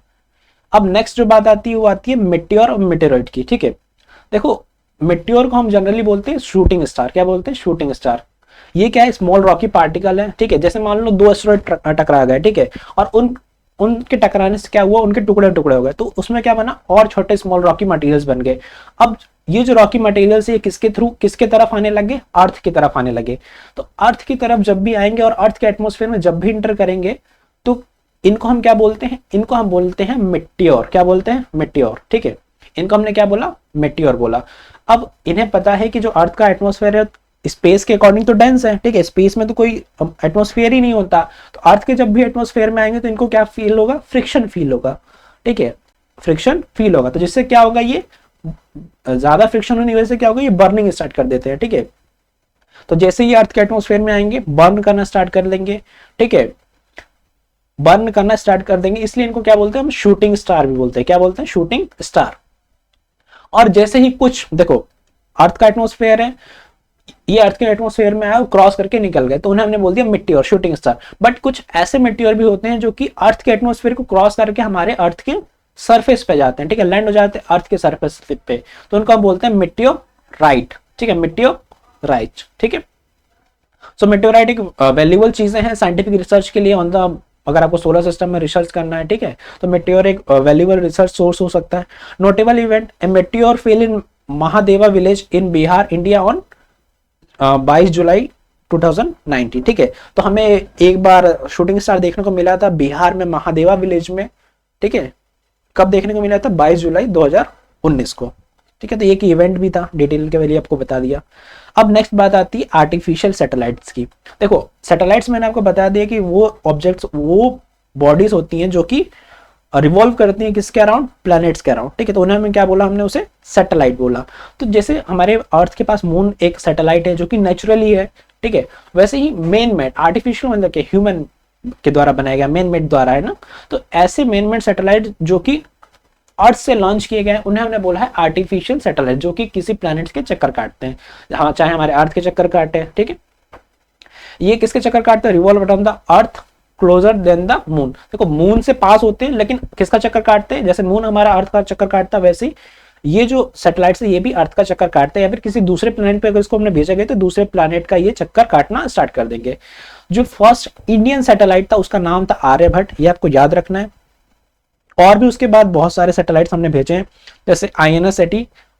अब नेक्स्ट जो बात आती है वो आती है मेटियोर और मेटेरॉइड की, ठीक है। देखो मेटियोर को हम जनरली बोलते हैं शूटिंग स्टार। क्या बोलते हैं? Shooting star. ये क्या है? स्मॉल रॉकी पार्टिकल है, ठीक है। जैसे मान लो दो एस्टेरॉइड टकरा गए, ठीक है, और उनके टकराने से क्या हुआ? उनके टुकड़े टुकड़े हो गए, तो उसमें क्या बना? और छोटे स्मॉल रॉकी मटेरियल्स बन गए। अब ये जो रॉकी मटेरियल्स है किसके तरफ आने लगे? अर्थ की तरफ आने लगे। तो अर्थ की तरफ जब भी आएंगे और अर्थ के एटमॉस्फेयर में जब भी इंटर करेंगे तो इनको हम क्या बोलते हैं? इनको हम बोलते हैं मेटियोर। क्या बोलते हैं? मेटियोर, ठीक है। इनको हमने क्या बोला? मेटियोर बोला। अब इन्हें पता है कि जो अर्थ का एटमॉस्फेयर है स्पेस के अकॉर्डिंग तो डेंस है, ठीक है, स्पेस में तो कोई एटमॉस्फेयर ही नहीं होता। तो अर्थ के जब भी एटमॉस्फेयर में आएंगे तो इनको क्या फील होगा? फ्रिक्शन फील होगा, ठीक है, फ्रिक्शन फील होगा। तो जिससे क्या होगा? ये ज्यादा फ्रिक्शन होने की वजह से क्या होगा? ये बर्निंग स्टार्ट कर देते हैं, ठीक है। तो जैसे ही अर्थ के एटमॉस्फेयर में आएंगे बर्न करना स्टार्ट कर लेंगे, ठीक है, बर्न करना स्टार्ट कर देंगे। इसलिए इनको क्या बोलते हैं? हम शूटिंग स्टार भी बोलते हैं। क्या बोलते हैं? Shooting star. और जैसे ही कुछ, देखो अर्थ का एटमॉस्फेयर है, ये अर्थ के एटमॉस्फेयर में आया, क्रॉस करके निकल गए, तो उन्हें हमने बोल दिया मेटियोर, शूटिंग स्टार। बट कुछ ऐसे मेटियोर भी होते हैं जो कि अर्थ के एटमॉस्फेयर को क्रॉस करके हमारे अर्थ के सरफेस पे जाते हैं, ठीक है, लैंड हो जाते हैं अर्थ के सरफेस पे, तो उनको हम बोलते हैं मेटियोराइट, ठीक है, मेटियोराइट, ठीक है। सो मेटियोराइट एक वैल्यूएबल चीजें हैं साइंटिफिक रिसर्च के लिए ऑन द, अगर आपको सोलर सिस्टम में रिसर्च करना है, ठीक है, तो मेटियोर एक वैल्यूएबल रिसर्च सोर्स हो सकता है। Notable event, A meteor fail in Mahadeva village in Bihar, India on 22 जुलाई 2019, ठीक है। तो हमें एक बार शूटिंग स्टार देखने को मिला था बिहार में महादेवा विलेज में, ठीक है। कब देखने को मिला था? 22 जुलाई 2019 19 को, ठीक है। तो एक इवेंट भी था, डिटेल के वैल्यू आपको बता दिया। अब नेक्स्ट बात आती है आर्टिफिशियल सैटेलाइट्स की। देखो सैटेलाइट्स मैंने आपको बता दिया कि वो ऑब्जेक्ट्स, वो बॉडीज होती हैं जो कि रिवॉल्व करती हैं किसके अराउंड, प्लैनेट्स के अराउंड, ठीक है। तो उन्हें हमें क्या बोला, हमने उसे सैटेलाइट बोला। तो जैसे हमारे अर्थ के पास मून एक सैटेलाइट है जो कि नेचुरली है, ठीक है, वैसे ही मेन मेड आर्टिफिशियल मतलब के ह्यूमन के द्वारा बनाया गया, मेन मेड द्वारा है ना। तो ऐसे मेन मेड सैटेलाइट जो कि अर्थ से लॉन्च किए गए उन्हें हमने बोला है आर्टिफिशियल सैटेलाइट, जो कि किसी प्लैनेट्स के चक्कर काटते हैं, हाँ, चाहे हमारे अर्थ के चक्कर काटे, ठीक है। ये किसके चक्कर काटते हैं, revolve around the earth closure then the moon. देखो मून से पास होते हैं लेकिन किसका चक्कर काटते हैं, जैसे मून हमारा अर्थ का चक्कर काटता है वैसे ही ये जो सैटेलाइट्स है ये भी अर्थ का चक्कर काटते हैं, या फिर किसी दूसरे प्लैनेट पे अगर इसको हमने भेजा गया तो दूसरे प्लैनेट का ये चक्कर काटना स्टार्ट कर देंगे। जो फर्स्ट इंडियन सैटेलाइट था उसका नाम था आर्यभट्ट, ये आपको याद रखना है। और भी उसके बाद बहुत सारे सैटेलाइट्स हमने भेजे हैं, जैसे INSAT,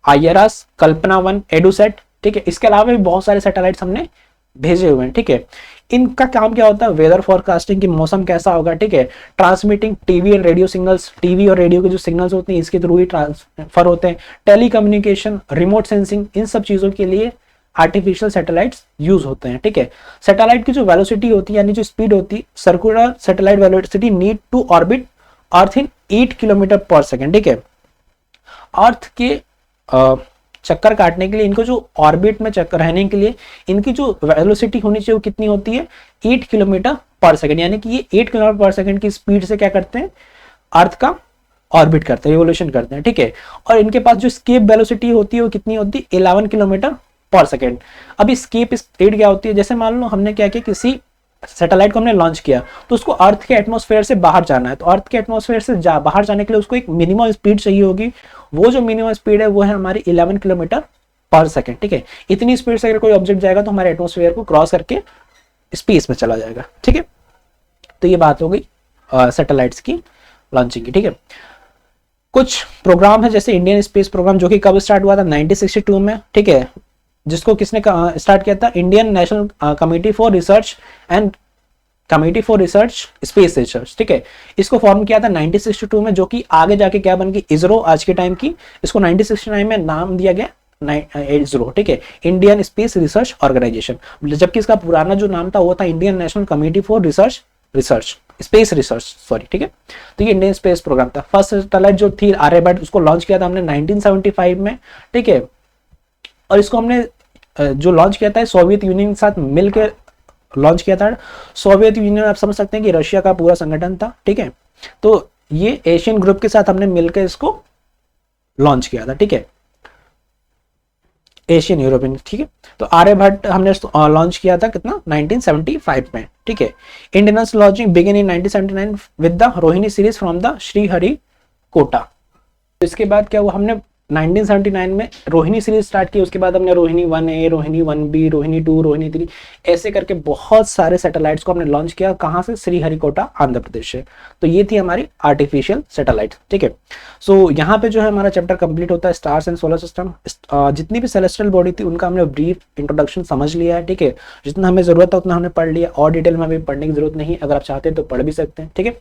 IRAS, कल्पना 1, एडुसेट, ठीक है। इसके अलावा भी बहुत सारे सैटेलाइट्स हमने भेजे हुए हैं, ठीक है। इनका काम क्या होता है, वेदर फॉरकास्टिंग की, मौसम कैसा होगा, ठीक है। Transmitting TV and radio signals, TV और रेडियो के जो सिग्नल्स होते हैं इसके थ्रू ही ट्रांसफर होते हैं। टेलीकम्युनिकेशन, रिमोट सेंसिंग, इन सब चीजों के लिए आर्टिफिशियल सैटेलाइट्स यूज होते हैं, ठीक है। सैटेलाइट की जो वेलोसिटी होती है यानी जो स्पीड होती है, circular satellite velocity need to orbit earth in 8 kilometre per second, ठीक है। अर्थ के चक्कर काटने के लिए, इनको जो ऑर्बिट में चक्कर रहने के लिए इनकी जो वेलोसिटी होनी चाहिए वो कितनी होती है, 8 किलोमीटर पर सेकेंड, यानी कि ये 8 किलोमीटर पर सेकेंड की स्पीड से क्या करते हैं, अर्थ का ऑर्बिट करते हैं, रिवोल्यूशन करते हैं, ठीक है। और इनके पास जो स्केप वेलोसिटी होती है वो कितनी होती है, 11 किलोमीटर पर सेकेंड। अब स्केप स्पीड क्या होती है, जैसे मान लो हमने क्या किया, किसी सैटेलाइट को हमने लॉन्च किया तो उसको अर्थ के एटमॉस्फेयर से बाहर जाना है, तो अर्थ के एटमॉस्फेयर से बाहर जाने के लिए उसको एक मिनिमम स्पीड चाहिए होगी। वो जो मिनिमम स्पीड है वो है हमारी 11 किलोमीटर पर सेकेंड, ठीक है। इतनी स्पीड से अगर कोई ऑब्जेक्ट जाएगा तो हमारे एटमॉस्फेयर को क्रॉस करके स्पेस में चला जाएगा, ठीक है। तो ये बात हो गई सैटेलाइट्स की लॉन्चिंग की, ठीक है। कुछ प्रोग्राम है जैसे इंडियन स्पेस प्रोग्राम, जो कि कब स्टार्ट हुआ था, 1962 में, ठीक है। जिसको किसने स्टार्ट किया था, Indian national committee for research and committee for research space research, ठीक है। इसको फॉर्म किया था 1962 में, जो कि आगे जाके क्या बन गई, इसरो आज के टाइम की। इसको 1969 में नाम दिया गया इसरो, ठीक है, इंडियन स्पेस रिसर्च ऑर्गेनाइजेशन, जबकि इसका पुराना जो नाम था वो था Indian national committee for research space research, sorry, ठीक है। तो ये इंडियन स्पेस प्रोग्राम था। फर्स्ट सैटेलाइट जो थी आर्यभट्ट, उसको लॉन्च किया था हमने 1975 में, ठीक है। और इसको हमने जो लॉन्च किया था सोवियत यूनियन के साथ मिलकर लॉन्च किया था। सोवियत यूनियन आप समझ सकते हैं कि रशिया का पूरा संगठन था, ठीक है। तो ये एशियन ग्रुप के साथ हमने मिलकर इसको लॉन्च किया था, ठीक है, एशियन यूरोपियन, ठीक है। तो आर्यभट्ट हमने लॉन्च किया था कितना, 1975 में, ठीक है। Indian launching begin in 1979 with the Rohini series from the Sriharikota. इसके बाद क्या हुआ, हमने 1979 में रोहिणी सीरीज स्टार्ट की, उसके बाद हमने रोहिणी 1A, रोहिणी 1B, रोहिणी 2, रोहिणी 3, ऐसे करके बहुत सारे सैटेलाइट्स को हमने लॉन्च किया। कहाँ से, श्रीहरिकोटा आंध्र प्रदेश से। तो ये थी हमारी आर्टिफिशियल सैटेलाइट, ठीक है। सो यहाँ पे जो है हमारा चैप्टर कंप्लीट होता है, स्टार्स एंड सोलर सिस्टम। जितनी भी सेलेस्टियल बॉडी थी उनका हमने ब्रीफ इंट्रोडक्शन समझ लिया है, ठीक है। जितना हमें जरूरत है उतना हमने पढ़ लिया, और डिटेल में अभी पढ़ने की जरूरत नहीं, अगर आप चाहते हैं तो पढ़ भी सकते हैं, ठीक है।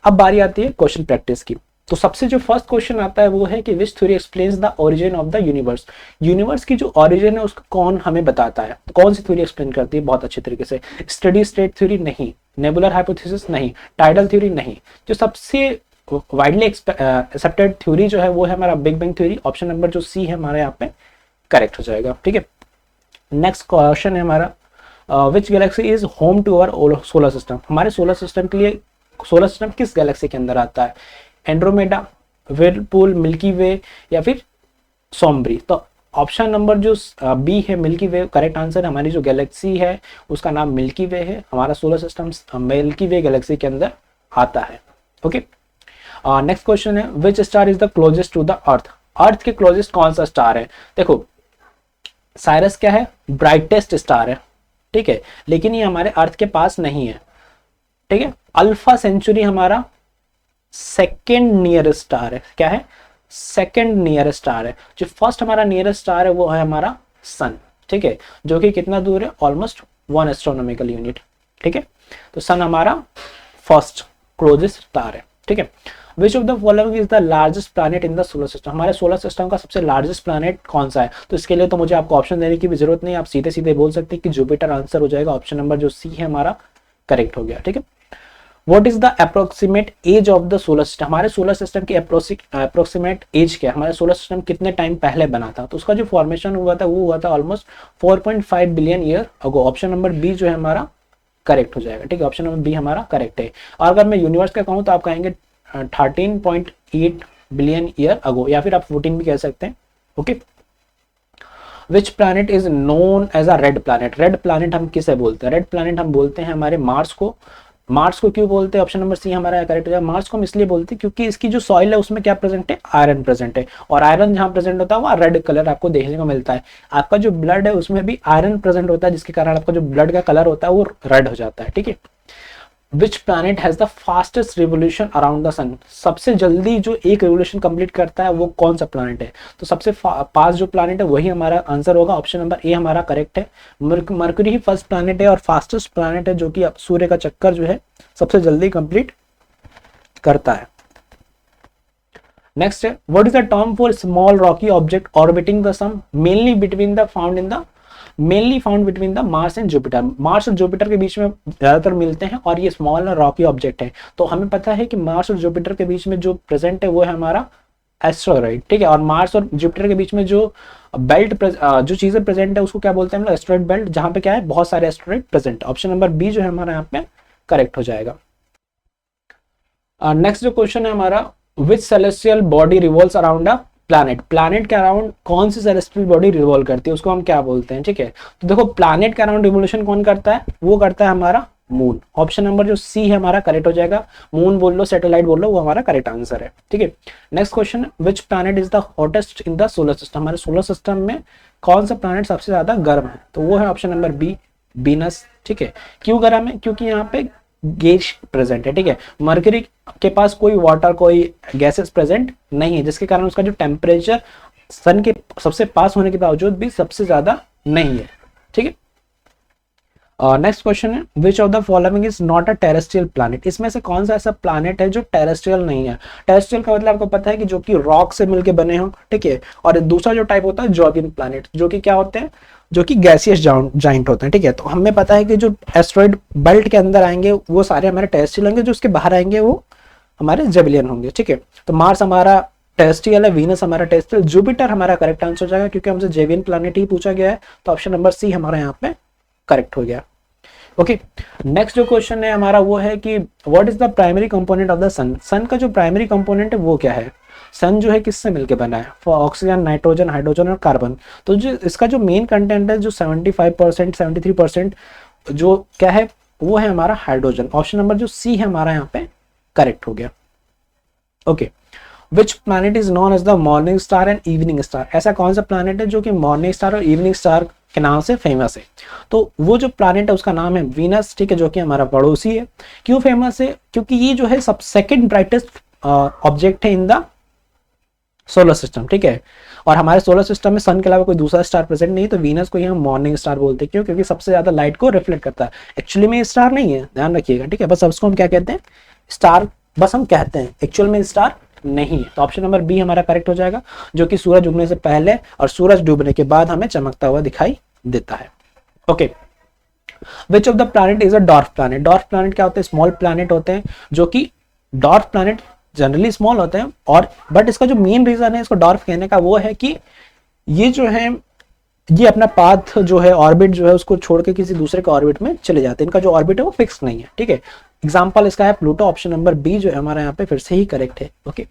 अब बारी आती है क्वेश्चन प्रैक्टिस की। तो सबसे जो फर्स्ट क्वेश्चन आता है वो है कि विच theory explains the origin of the universe. Universe की जो ओरिजिन है उसको कौन हमें बताता है, तो कौन सी थ्योरी एक्सप्लेन करती है बहुत अच्छे तरीके से। स्टडी स्टेट थ्योरी नहीं, नेबुलर हाइपोथेसिस नहीं, टाइडल थ्योरी नहीं। जो सबसे वाइडली एक्सेप्टेड थ्योरी जो है वो है हमारा big bang theory. Option number जो सी है हमारे यहाँ पे करेक्ट हो जाएगा, ठीक है। नेक्स्ट क्वेश्चन है हमारा which galaxy is home to our solar system. हमारे सोलर सिस्टम के लिए सोलर सिस्टम किस गैलेक्सी के अंदर आता है, एंड्रोमेडा, व्हिर्लपूल, मिल्की वे या फिर सोमब्री। तो ऑप्शन नंबर जो बी है मिल्की वे करेक्ट आंसर। हमारी जो गैलेक्सी है उसका नाम मिल्की वे है, हमारा solar system Milky Way galaxy के अंदर आता है, ओके। नेक्स्ट क्वेश्चन है which star is the closest to the Earth. Earth के क्लोजेस्ट कौन सा स्टार है। देखो साइरस क्या है, ब्राइटेस्ट स्टार है, ठीक है, लेकिन ये हमारे अर्थ के पास नहीं है, ठीक है। अल्फा सेंचुरी हमारा सेकेंड नियरेस्ट स्टार है, क्या है, सेकेंड नियरेस्ट स्टार है। जो फर्स्ट हमारा नियरेस्ट स्टार है वो है हमारा सन, ठीक है, जो कि कितना दूर है, ऑलमोस्ट 1 एस्ट्रोनॉमिकल यूनिट, ठीक है। तो सन हमारा फर्स्ट क्लोजेस्ट स्टार है, ठीक है। Which of the following is the largest planet in the solar system, हमारे सोलर सिस्टम का सबसे लार्जेस्ट प्लैनेट कौन सा है। तो इसके लिए तो मुझे आपको ऑप्शन देने की भी जरूरत नहीं, आप सीधे सीधे बोल सकते हैं कि जुपिटर आंसर हो जाएगा, ऑप्शन नंबर जो सी है हमारा करेक्ट हो गया। ठीक है, what is the approximate age of the solar system, हमारे सोलर सिस्टम की अप्रोक्सीमेट एज क्या है, हमारे सोलर सिस्टम कितने टाइम पहले बना था। तो उसका जो फॉर्मेशन हुआ था वो हुआ था almost 4.5 billion year ago, option number B जो है हमारा करेक्ट हो जाएगा। ठीक है, ऑप्शन नंबर बी हमारा करेक्ट है। और अगर मैं यूनिवर्स का कहूँ तो आप कहेंगे 13.8 बिलियन ईयर अगो, या फिर आप 14 भी कह सकते हैं। Okay, which planet is known as a red planet, red planet हम किसे बोलते हैं, रेड प्लैनेट हम बोलते हैं हमारे मार्स को। मार्स को क्यों बोलते हैं, ऑप्शन नंबर सी हमारा करेक्ट हो जाएगा। मार्स को हम इसलिए बोलते हैं क्योंकि इसकी जो सॉइल है उसमें क्या प्रेजेंट है, आयरन प्रेजेंट है, और आयरन जहां प्रेजेंट होता है वहाँ रेड कलर आपको देखने को मिलता है। आपका जो ब्लड है उसमें भी आयरन प्रेजेंट होता है, जिसके कारण आपका जो ब्लड का कलर होता है वो रेड हो जाता है। ठीक है, which planet has the fastest revolution around the sun, सबसे जल्दी जो एक रिवोल्यूशन कंप्लीट करता है वो कौन सा प्लैनेट है। तो सबसे पास जो प्लैनेट है वही हमारा आंसर होगा, ऑप्शन नंबर ए हमारा करेक्ट है। मरकरी ही फर्स्ट प्लैनेट है और फास्टेस्ट प्लैनेट है, जो कि सूर्य का चक्कर जो है सबसे जल्दी कंप्लीट करता है। नेक्स्ट है, what is the term for small rocky object orbiting the sun, mainly found between the Mars and Jupiter, Mars और जुपिटर के बीच में ज्यादातर मिलते हैं और ये स्मॉल रॉकी ऑब्जेक्ट है। तो हमें पता है कि मार्स और जुपिटर के बीच में जो प्रेजेंट है वो है हमारा एस्टेरॉइड। ठीक है, और मार्स और जुपिटर के बीच में जो बेल्ट जो चीजें प्रेजेंट है उसको क्या बोलते हैं हम लोग, एस्टेरॉइड बेल्ट, जहां पे क्या है बहुत सारे asteroid present. Option number B जो है हमारा यहाँ पे करेक्ट हो जाएगा। नेक्स्ट जो क्वेश्चन है हमारा, which celestial body revolves around a planet, planet के अराउंड कौन सी सेलेस्टियल बॉडी रिवॉल्व करती है, उसको हम क्या बोलते हैं। ठीक है, तो देखो प्लैनेट के अराउंड रिवोल्यूशन कौन करता है, वो करता है हमारा मून। ऑप्शन नंबर जो सी है हमारा करेक्ट हो जाएगा, मून बोल लो सैटेलाइट बोल लो वो हमारा करेक्ट आंसर है। ठीक है, next question, which planet is the hottest in the solar system, हमारे सोलर सिस्टम में कौन सा प्लैनेट सबसे ज्यादा गर्म है, तो वो है ऑप्शन नंबर बी वीनस। ठीक है, क्यों गर्म है, क्योंकि यहाँ पे गैस प्रेजेंट है। ठीक है, मरकरी के पास कोई वाटर कोई गैसेस प्रेजेंट नहीं है, जिसके कारण उसका जो टेम्परेचर सन के सबसे पास होने के बावजूद भी सबसे ज्यादा नहीं है। ठीक है, नेक्स्ट क्वेश्चन है, which of the following is not a terrestrial planet, इसमें से कौन सा ऐसा प्लैनेट है जो टेरेस्ट्रियल नहीं है। टेरेस्ट्रियल का मतलब आपको पता है कि जो कि रॉक से मिलके बने हो। ठीक है, और दूसरा जो टाइप होता है जॉगिन प्लैनेट, जो कि क्या होते हैं, जो कि गैसियस जाइंट होते हैं। ठीक है, तो हमें पता है कि जो एस्टेरॉइड बेल्ट के अंदर आएंगे वो सारे हमारे टेरेस्ट्रियल होंगे, जो उसके बाहर आएंगे वो हमारे जेबिलियन होंगे। ठीक है, तो मार्स हमारा टेरेस्ट्रियल है, वीनस हमारा टेरेस्ट्रियल, जुपिटर हमारा करेक्ट आंसर हो जाएगा क्योंकि हमसे जेवियन प्लैनेट ही पूछा गया है। तो ऑप्शन नंबर सी हमारा यहाँ पे करेक्ट हो गया। ओके, नेक्स्ट जो क्वेश्चन है हमारा वो है कि what is the primary component of the sun, sun का जो प्राइमरी कंपोनेंट है वो क्या है। सन जो है किससे मिलके बना है, ऑक्सीजन, नाइट्रोजन, हाइड्रोजन और कार्बन। तो जो इसका जो मेन कंटेंट है जो 75% 73% जो क्या है वो है हमारा हाइड्रोजन। ऑप्शन नंबर जो सी है हमारा यहाँ पे करेक्ट हो गया। Okay, which planet is known as the morning star and evening star, ऐसा कौन सा प्लैनेट है जो कि मॉर्निंग स्टार और इवनिंग स्टार के नाम से फेमस है। तो वो जो प्लैनेट है उसका नाम है वीनस। ठीक है, जो कि हमारा पड़ोसी है। क्यों फेमस है, क्योंकि ये जो है सब सेकंड ब्राइटेस्ट ऑब्जेक्ट है इन द सोलर सिस्टम। ठीक है, और हमारे सोलर सिस्टम में सन के अलावा कोई दूसरा स्टार प्रेजेंट नहीं, तो वीनस को हम मॉर्निंग स्टार बोलते हैं। क्यों, क्योंकि सबसे ज्यादा लाइट को रिफ्लेक्ट करता है। एक्चुअली में स्टार नहीं है, ध्यान रखिएगा। ठीक है, बस उसको हम क्या कहते हैं, स्टार बस हम कहते हैं, एक्चुअल में स्टार नहीं है। तो ऑप्शन नंबर बी हमारा करेक्ट हो जाएगा, जो कि सूरज उगने से पहले और सूरज डूबने के बाद हमें चमकता हुआ दिखाई देता है। Okay, which of the planet is a dwarf planet, dwarf planet क्या होते हैं, स्मॉल प्लैनेट होते हैं, जो कि डॉर्फ प्लैनेट जनरली स्मॉल होते हैं। और बट इसका जो मेन रीजन है इसको डॉर्फ कहने का वो है कि ये जो है ये अपना पाथ जो है ऑर्बिट जो है उसको छोड़ के किसी दूसरे के ऑर्बिट में चले जाते हैं। इनका जो ऑर्बिट है वो फिक्स नहीं है। ठीक है, एग्जाम्पल इसका है प्लूटो। ऑप्शन नंबर बी जो है हमारा यहाँ पे फिर से ही करेक्ट है। ओके,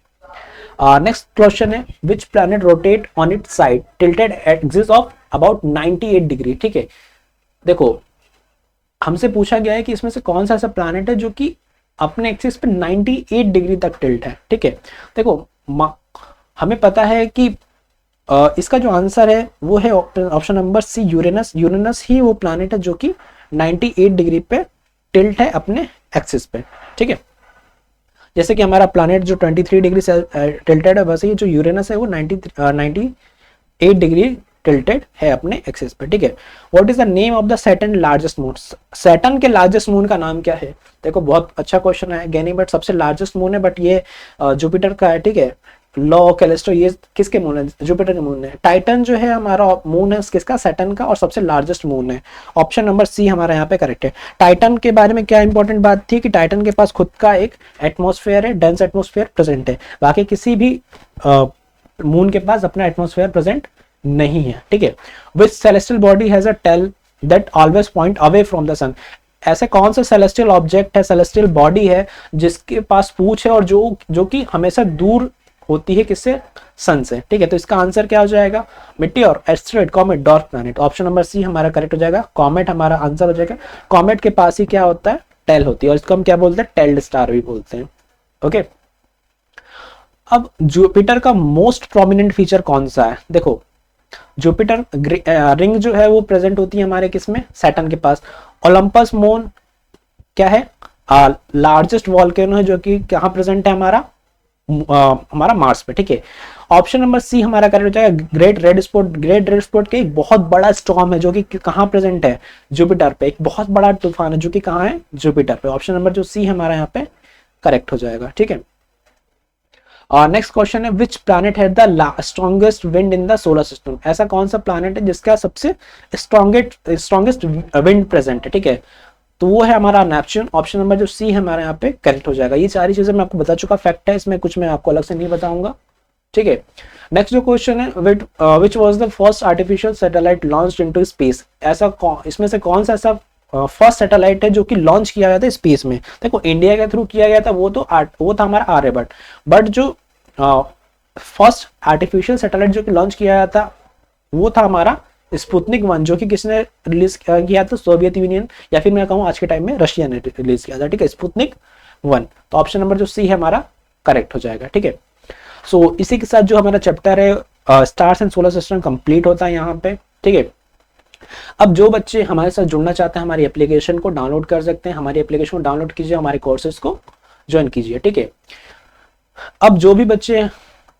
नेक्स्ट क्वेश्चन है, which planet rotate on it side tilted at axis of about 98 degree. ठीक है, देखो हमसे पूछा गया है कि इसमें से कौन सा ऐसा प्लैनेट है जो कि अपने एक्सिस पे 98 डिग्री तक टिल्ट है। ठीक है, देखो हमें पता है कि इसका जो आंसर है वो है option number C Uranus. Uranus ही वो प्लैनेट है जो कि 98 डिग्री पे टिल्ट है अपने एक्सिस पे। ठीक है, जैसे कि हमारा प्लैनेट जो 23 डिग्री से टिल्टेड है, वैसे ही जो यूरेनस है वो 98 डिग्री टिल्टेड है अपने एक्सिस पे, ठीक है। What is the name of the Saturn largest moon? Saturn के लार्जेस्ट मून का नाम क्या है? देखो बहुत अच्छा क्वेश्चन है, गैनीमेड सबसे लार्जेस्ट मून है, बट ये जुपिटर का है, ठीक है। लो कैलिस्टो ये किसके मून है? जुपिटर के मून है। टाइटन जो है हमारा मून है किसका? सैटर्न का, और सबसे लार्जेस्ट मून है। ऑप्शन नंबर सी हमारा यहाँ पे करेक्ट है। टाइटन के बारे में क्या इंपॉर्टेंट बात थी कि टाइटन के पास खुद का एक एटमॉस्फेयर है, डेंस एटमॉस्फेयर प्रेजेंट है, बाकी किसी भी मून के पास अपना एटमॉस्फेयर प्रेजेंट नहीं है, ठीक है। Which celestial body has a tail that always point away from the sun? ऐसे कौन सा सेलेस्टियल ऑब्जेक्ट है, सेलेस्टियल बॉडी है जिसके पास पूंछ है और जो कि हमेशा दूर होती है किससे? सन से, ठीक है। तो इसका आंसर क्या हो जाएगा? Meteor, asteroid, comet, dark planet. Option number C हमारा करेक्ट हो जाएगा, कॉमेट हमारा आंसर हो जाएगा। कॉमेट के पास ही क्या होता है? टेल होती है, और इसको हम क्या बोलते हैं? टेल्ड स्टार भी बोलते हैं, ओके। अब जुपिटर का मोस्ट प्रोमिनेंट फीचर कौन सा है? देखो जुपिटर रिंग जो है वो प्रेजेंट होती है हमारे किसमें? सैटर्न के पास। ओलंपस मून क्या है? लार्जेस्ट वॉल्केनो है जो कि कहाँ प्रेजेंट है? हमारा मार्स पे, ठीक है। ऑप्शन नंबर सी हमारा करेक्ट हो जाएगा, great red spot. Great red spot के एक बहुत बड़ा स्टॉर्म है जो कि कहाँ प्रेजेंट है? जुपिटर पे। एक बहुत बड़ा तूफान है जो कि कहाँ है? जुपिटर पे। ऑप्शन नंबर जो सी हमारा यहाँ पे करेक्ट हो जाएगा, ठीक है। नेक्स्ट क्वेश्चन है, विच प्लैनेट है the strongest wind in the solar system? ऐसा कौन सा प्लैनेट है जिसका सबसे स्ट्रॉन्गेस्ट विंड प्रेजेंट है, ठीक है। तो वो है हमारा नेपच्यून। ऑप्शन नंबर जो सी हमारे यहाँ पे करेक्ट हो जाएगा। ये सारी चीजें मैं आपको बता चुका, फैक्ट है, इसमें कुछ मैं आपको अलग से नहीं बताऊंगा, ठीक है। नेक्स्ट जो क्वेश्चन है, which was the first artificial satellite launched into space? इसमें से कौन सा ऐसा फर्स्ट सैटेलाइट है जो कि लॉन्च किया गया था स्पेस में? देखो इंडिया के थ्रू किया गया था, वो था हमारा आर्यभट्ट, बट जो फर्स्ट आर्टिफिशियल सैटेलाइट जो कि लॉन्च किया गया था वो था हमारा स्पुतनिक 1, जो कि किसने रिलीज किया था? सोवियत यूनियन, या फिर मैं कहूँ आज के टाइम में रशिया ने रिलीज किया था, ठीक है, स्पुतनिक 1। तो ऑप्शन नंबर जो सी है हमारा करेक्ट हो जाएगा, ठीक है। सो इसी के साथ जो हमारा चैप्टर है stars and solar system complete होता है यहाँ पे, ठीक है। अब जो बच्चे हमारे साथ जुड़ना चाहते हैं हमारी एप्लीकेशन को डाउनलोड कर सकते हैं। हमारी एप्लीकेशन को डाउनलोड कीजिए, हमारे कोर्सेज को ज्वाइन कीजिए, ठीक है। अब जो भी बच्चे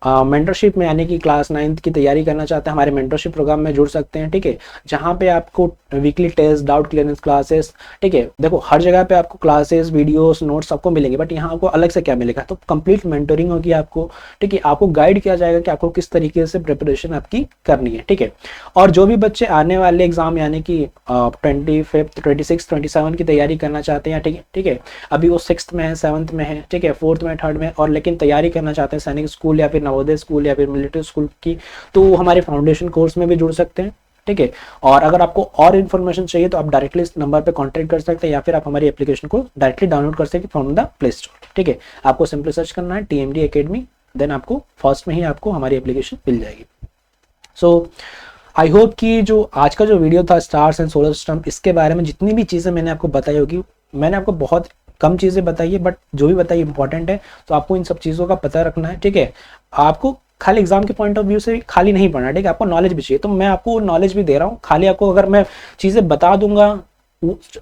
मेंटरशिप में यानी कि क्लास 9th की तैयारी करना चाहते हैं, हमारे मेंटरशिप प्रोग्राम में जुड़ सकते हैं, ठीक है। जहाँ पे आपको weekly test, doubt clearance classes, ठीक है। देखो हर जगह पे आपको क्लासेस, वीडियोस, नोट्स सबको मिलेंगे, बट यहाँ आपको अलग से क्या मिलेगा? तो कंप्लीट मेंटरिंग होगी आपको, ठीक है। आपको गाइड किया जाएगा कि आपको किस तरीके से प्रिपरेशन आपकी करनी है, ठीक है। और जो भी बच्चे आने वाले एग्जाम यानी कि 25th, 26th, 27 की तैयारी करना चाहते हैं, ठीक है, अभी वो 6th में है, 7th में है, ठीक है, 4th में, 3rd में, और लेकिन तैयारी करना चाहते हैं सैनिक स्कूल या फिर नवोदय स्कूल या फिर मिलिट्री स्कूल की, तो हमारे फाउंडेशन कोर्स में भी जुड़ सकते हैं, ठीक है। और अगर आपको और इन्फॉर्मेशन चाहिए तो आप डायरेक्टली इस नंबर पे कांटेक्ट कर सकते हैं, या फिर आप हमारी एप्लीकेशन को डायरेक्टली डाउनलोड कर सकते हैं फ्रॉम द प्ले स्टोर, ठीक है। आपको सिंपली सर्च करना है TMD एकेडमी, देन आपको फर्स्ट में ही आपको हमारी एप्लीकेशन मिल जाएगी। सो आई होप कि जो आज का जो वीडियो था स्टार्स एंड सोलर सिस्टम, इसके बारे में जितनी भी चीज़ें मैंने आपको बताई होगी, मैंने आपको बहुत कम चीज़ें बताई है, बट जो भी बताई इंपॉर्टेंट है, तो आपको इन सब चीज़ों का पता रखना है, ठीक है। आपको खाली एग्जाम के पॉइंट ऑफ व्यू से खाली नहीं पढ़ना, ठीक है, आपको नॉलेज भी चाहिए, तो मैं आपको नॉलेज भी दे रहा हूँ। खाली आपको अगर मैं चीज़ें बता दूंगा,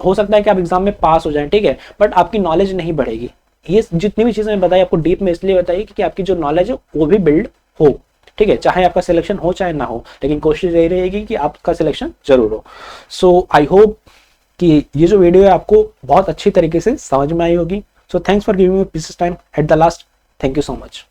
हो सकता है कि आप एग्जाम में पास हो जाएं, ठीक है, बट आपकी नॉलेज नहीं बढ़ेगी। ये जितनी भी चीज़ें मैं बताई आपको डीप में इसलिए बताइए कि आपकी जो नॉलेज है वो भी बिल्ड हो, ठीक है। चाहे आपका सिलेक्शन हो चाहे ना हो, लेकिन कोशिश यही रहेगी कि आपका सिलेक्शन जरूर हो। सो आई होप कि ये जो वीडियो है आपको बहुत अच्छी तरीके से समझ में आई होगी। So thanks for giving me peace time at the last. Thank you so much.